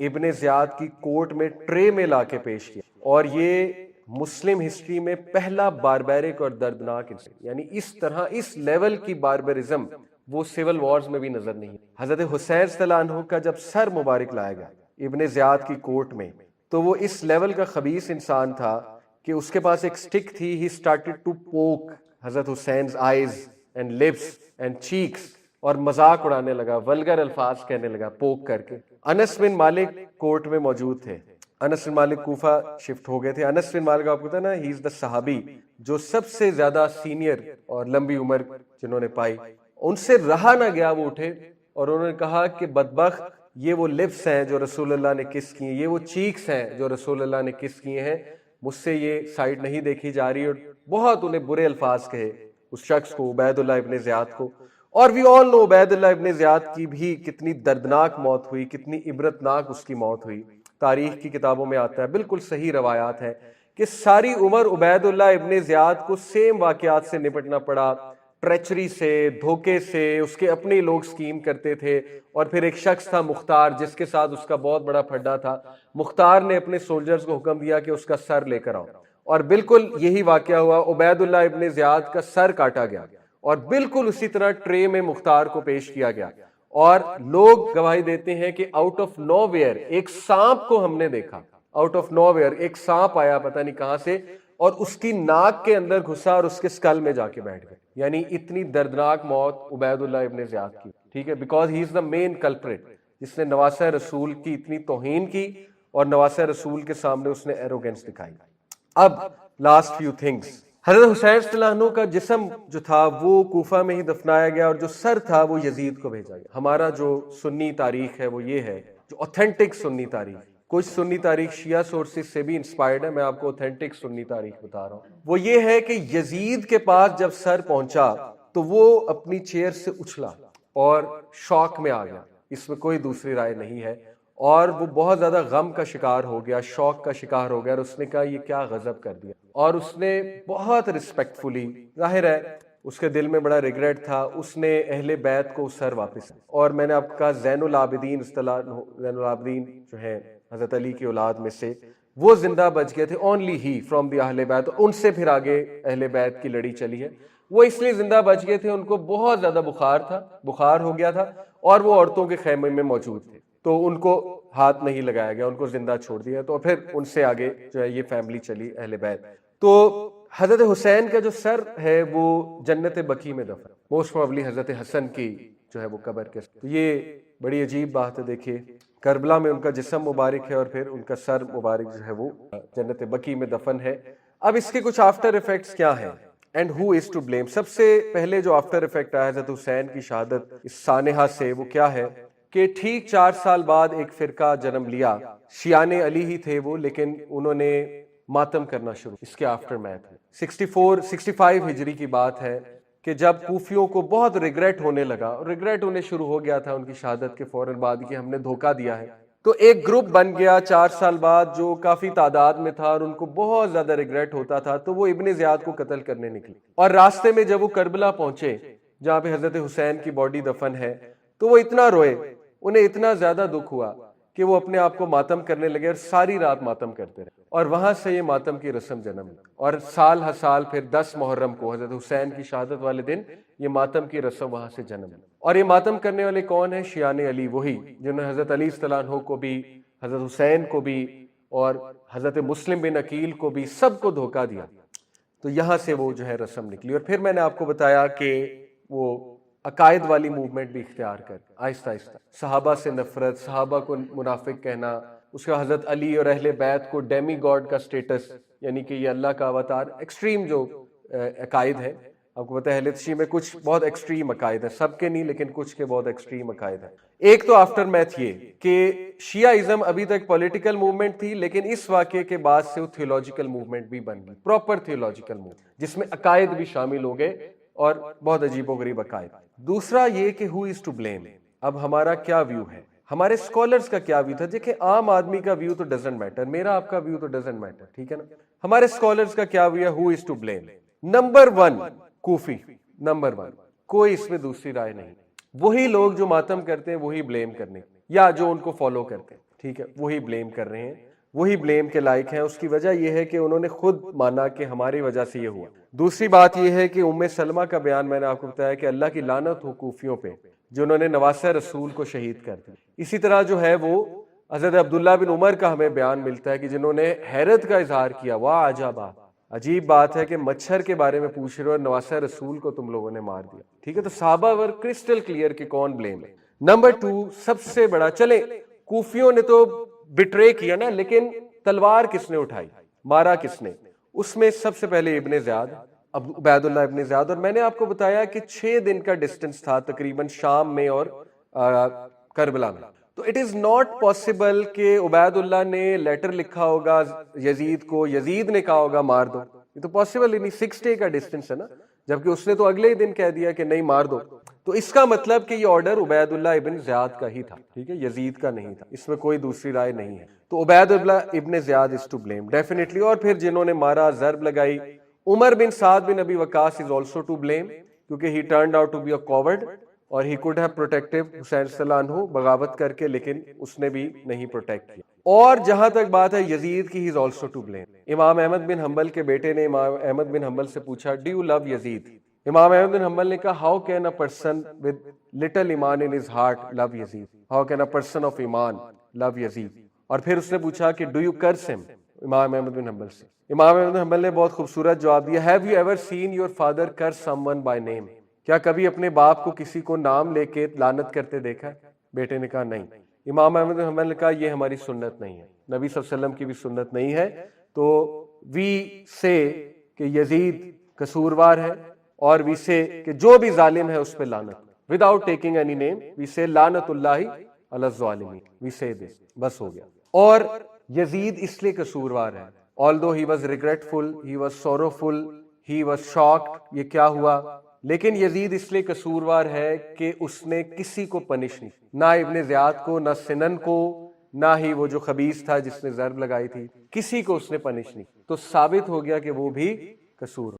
ابن زیاد کی کورٹ میں ٹرے میں لا کے پیش کیا. اور یہ مسلم ہسٹری میں پہلا باربیرک اور دردناک انسان, یعنی اس طرح اس لیول کی باربرزم وہ سول وارز میں بھی نظر نہیں. حضرت حسین صلی اللہ عنہ کا جب سر مبارک لایا گیا ابن زیاد کی کورٹ میں, تو وہ اس لیول کا خبیث انسان تھا کہ اس کے پاس ایک سٹک تھی. ہی سٹارٹڈ ٹو پوک حضرت حسین's eyes and lips and cheeks, اور مذاق اڑانے لگا, ولگر الفاظ کہنے لگا پوک کر کے. انس بن مالک کورٹ میں موجود تھے. انس بن مالک کوفہ شفٹ ہو گئے تھے. انس بن مالک آپ کو پتہ ہے نا, ہی از دا صحابی جو سب سے زیادہ سینئر اور لمبی عمر جنہوں نے پائی. ان سے رہا نہ گیا, وہ اٹھے اور انہوں نے کہا کہ بدبخت, یہ وہ لپس ہیں جو رسول اللہ نے کس کیے, یہ وہ چیکس ہیں جو رسول اللہ نے کس کیے ہیں, مجھ سے یہ سائڈ نہیں دیکھی جا رہی. اور بہت انہیں برے الفاظ کہے اس شخص کو, عبید اللہ ابن زیاد کو. اور وی آل نو عبید اللہ ابن زیاد کی بھی کتنی دردناک موت ہوئی, کتنی عبرتناک اس کی موت ہوئی. تاریخ کی کتابوں میں آتا ہے, بالکل صحیح روایات ہیں کہ ساری عمر عبید اللہ ابن زیاد کو سیم واقعات سے نپٹنا پڑا, ٹریچری سے, دھوکے سے. اس کے اپنے لوگ سکیم کرتے تھے. اور پھر ایک شخص تھا مختار, جس کے ساتھ اس کا بہت بڑا پھڈا تھا. مختار نے اپنے سولجرز کو حکم دیا کہ اس کا سر لے کر آؤ, اور بالکل یہی واقعہ ہوا. عبید اللہ ابن زیاد کا سر کاٹا گیا, اور بالکل اسی طرح ٹرے میں مختار کو پیش کیا گیا. اور لوگ گواہی دیتے ہیں کہ آؤٹ آف نو ویئر ایک سانپ کو ہم نے دیکھا, آؤٹ آف نو ویئر ایک سانپ آیا پتہ نہیں کہاں سے, اور اس کی ناک کے اندر گھسا اور اس کے سکل میں جا کے بیٹھ گئے. یعنی اتنی دردناک موت عبید اللہ ابن زیاد کی, ٹھیک ہے, because he is the main culprit, جس نے نواسہ رسول کی اتنی توہین کی اور نواسہ رسول کے سامنے اس نے ایروگنس دکھائی. اب لاسٹ فیو تھنگس، حضرت حسین صلی اللہ عنہ کا جسم جو تھا وہ کوفہ میں ہی دفنایا گیا، اور جو سر تھا وہ یزید کو بھیجا گیا۔ ہمارا جو سنی تاریخ ہے وہ یہ ہے، جو اوتھینٹک سنی تاریخ، کچھ سنی تاریخ شیعہ سورسز سے بھی انسپائرڈ ہے، میں آپ کو اوتھینٹک سنی تاریخ بتا رہا ہوں، وہ یہ ہے کہ یزید کے پاس جب سر پہنچا تو وہ اپنی چیئر سے اچھلا اور شوق میں آ گیا، اس میں کوئی دوسری رائے نہیں ہے، اور وہ بہت زیادہ غم کا شکار ہو گیا، شوق کا شکار ہو گیا، اور اس نے کہا یہ کیا غضب کر دیا، اور اس نے بہت رسپیکٹفلی، ظاہر ہے اس کے دل میں بڑا ریگریٹ تھا، اس نے اہل بیت کو سر واپس، اور میں نے آپ کو کہا زین العابدین، اصطلاح زین العابدین جو ہیں حضرت علی کی اولاد میں سے، وہ زندہ بچ گئے تھے، اونلی ہی فرام دی اہل بیت، ان سے پھر آگے اہل بیت کی لڑی چلی ہے۔ وہ اس لیے زندہ بچ گئے تھے، ان کو بہت زیادہ بخار ہو گیا تھا، اور وہ عورتوں کے خیمے میں موجود تھے، تو ان کو ہاتھ نہیں لگایا گیا، ان کو زندہ چھوڑ دیا، تو پھر ان سے آگے جو ہے یہ فیملی چلی اہل بیت۔ تو حضرت حسین کا جو سر ہے وہ جنت بقیع میں دفن، موسٹ پروبلی حضرت حسن کی جو ہے وہ قبر کے، تو یہ بڑی عجیب بات ہے۔ دیکھیے کربلا میں ان کا جسم مبارک ہے، اور پھر ان کا سر مبارک جو ہے وہ جنت بقیع میں دفن ہے۔ اب اس کے کچھ آفٹر ایفیکٹس کیا ہیں، and who is to blame? سب سے پہلے جو آفٹر ایفیکٹ آیا حضرت حسین کی شہادت اس سانحہ سے، وہ کیا ہے کہ ٹھیک 4 سال بعد ایک فرقہ جنم لیا، شیعان علی ہی تھے وہ، لیکن انہوں نے ماتم کرنا شروع، اس کے آفٹر میتھ 65 ہجری کی بات ہے کہ جب کوفیوں کو بہت ریگریٹ ہونے لگا، اور ریگریٹ ہونے شروع ہو گیا تھا ان کی شہادت کے فوراً بعد کہ ہم نے دھوکہ دیا ہے، تو ایک گروپ بن گیا 4 سال بعد جو کافی تعداد میں تھا، اور ان کو بہت زیادہ ریگریٹ ہوتا تھا، تو وہ ابن زیاد کو قتل کرنے نکلے، اور راستے میں جب وہ کربلا پہنچے جہاں پہ حضرت حسین کی باڈی دفن ہے، تو وہ اتنا روئے، انہیں اتنا زیادہ دکھ ہوا کہ وہ اپنے آپ کو ماتم کرنے لگے، اور ساری رات ماتم کرتے رہے، اور وہاں سے یہ ماتم کی رسم جنم لی، اور سال ہر سال پھر 10 محرم کو حضرت حسین کی شہادت والے دن یہ ماتم کی رسم وہاں سے جنم لی۔ اور یہ ماتم کرنے والے کون ہیں؟ شیعان علی، وہی جنہوں نے حضرت علی صلی اللہ عنہ کو بھی، حضرت حسین کو بھی، اور حضرت مسلم بن عقیل کو بھی، سب کو دھوکہ دیا، تو یہاں سے وہ جو ہے رسم نکلی۔ اور پھر میں نے آپ کو بتایا کہ وہ عقائد والی موومنٹ بھی اختیار کر آہستہ آہستہ، صحابہ سے نفرت، صحابہ کو منافق کہنا، اس کا حضرت علی اور اہل بیت کو ڈیمی گاڈ کا سٹیٹس، یعنی کہ یہ اللہ کا اوتار، ایکسٹریم جو عقائد ہے، آپ کو پتہ ہے اہل تشیع میں کچھ بہت ایکسٹریم عقائد ہیں، سب کے نہیں لیکن کچھ کے بہت ایکسٹریم عقائد ہیں۔ ایک تو آفٹر میتھ یہ کہ شیعہ ابھی تک پولیٹیکل موومنٹ تھی، لیکن اس واقعے کے بعد سے وہ تھیولوجیکل موومنٹ بھی بن گئی، پراپر تھیولوجیکل موومنٹ جس میں عقائد بھی شامل ہو گئے، اور بہت عجیب و غریب عقائد۔ دوسرا یہ کہ ہو از ٹو بلیم، اب ہمارا کیا ویو ہے، ہمارے اسکالرز کا کیا ویو تھا؟ دیکھیں عام آدمی کا ویو تو ڈزنٹ میٹر، میرا آپ کا ویو تو ڈزنٹ میٹر، ٹھیک ہے نا، ہمارے اسکالرز کا کیا ویو ہے؟ Who is to blame? Number 1 کوفی، نمبر 1، کوئی اس میں دوسری رائے نہیں، وہی لوگ جو ماتم کرتے ہیں وہی بلیم کرنے، یا جو ان کو فالو کرتے ہیں، ٹھیک ہے، وہی بلیم کر رہے ہیں، وہی بلیم کے لائق ہیں۔ اس کی وجہ یہ ہے کہ انہوں نے خود مانا کہ ہماری وجہ سے یہ ہوا۔ دوسری بات یہ ہے کہ ام سلمہ کا بیان میں نے آپ کو بتایا کہ اللہ کی لعنت ہو کوفیوں پہ جنہوں نے نواسہ رسول کو شہید کر دیا۔ اسی طرح جو ہے وہ حضرت عبداللہ بن عمر کا ہمیں بیان ملتا ہے کہ جنہوں نے حیرت کا اظہار کیا، واہ عجبا، عجیب بات ہے کہ مچھر کے بارے میں پوچھ رہے ہو اور نواسہ رسول کو تم لوگوں نے مار دیا، ٹھیک ہے، تو صحابہ ور کرسٹل کلیئر کہ کون بلیم ہے۔ نمبر 2 سب سے بڑا، چلیں کوفیوں نے تو بٹرے کیا نا، لیکن تلوار کس نے اٹھائی، مارا کس نے؟ اس میں سب سے پہلے ابن زیاد، عبید اللہ ابن زیاد، اور میں نے آپ کو بتایا کہ 6 دن کا ڈسٹنس تھا تقریباً شام میں اور کربلا میں، تو اٹ از ناٹ پاسبل کہ عبید اللہ نے لیٹر لکھا ہوگا یزید کو، یزید نے کہا ہوگا مار دو، یہ تو پاسبل ہی نہیں، 6 ڈے کا ڈسٹنس ہے نا، جبکہ اس نے تو اگلے ہی دن کہہ دیا کہ نہیں مار دو، تو اس کا مطلب کہ یہ آرڈر عبید اللہ ابن زیاد کا ہی تھا، ٹھیک ہے، یزید کا نہیں تھا، اس میں کوئی دوسری رائے نہیں ہے۔ تو عبید اللہ ابن زیاد از ٹو بلیم ڈیفینیٹلی، اور پھر جنہوں نے مارا، ضرب لگائی، عمر بن سعد بن ابی وقاص از آلسو ٹو بلیم، کیونکہ ہی ٹرنڈ آؤٹ ٹو بی اے کوورڈ، اور ہی کوڈ ہیو پروٹیکٹڈ حسین صلی اللہ عنہ بغاوت کر کے، لیکن اس نے بھی نہیں پروٹیکٹ کیا۔ اور جہاں تک بات ہے یزید کی، ہی از آلسو ٹو بلیم۔ امام احمد بن حنبل کے بیٹے نے امام احمد بن حنبل سے پوچھا ڈو یو لو یزید؟ امام احمد بن حنبل نے کہا how can a person with little ایمان in his heart love Yazid, how can a person of ایمان لو یزید؟ اور پھر اس نے پوچھا کہ ڈو یو کرس ہم، امام احمد بن حنبل سے۔ امام احمد بن حنبل نے بہت خوبصورت جواب دیا، have you ever seen your father curse someone by name? کیا کبھی اپنے باپ کو کسی کو نام لے کے لعنت کرتے دیکھا؟ بیٹے نے کہا نہیں۔ امام احمد بن حنبل نے کہا یہ ہماری سنت نہیں ہے، نبی صلی اللہ علیہ وسلم کی بھی سنت نہیں ہے، تو we say کہ یزید قصوروار ہے, اور we say کہ جو بھی ظالم ہے اس پہ لعنت. Without taking any name, we say لعنت اللہ علی الظالمین. We say this. بس ہو گیا. اور یزید اس لیے قصوروار ہے, although he was regretful, he was sorrowful, he was shocked, یہ کیا ہوا, لیکن یزید اس لیے قصوروار ہے کہ اس نے کسی کو پنش نہیں, نہ ابن زیاد کو, نہ سنن کو, نہ ہی وہ جو خبیث تھا جس نے ضرب لگائی تھی, کسی کو اس نے پنش نہیں. تو ثابت ہو گیا کہ وہ بھی قصور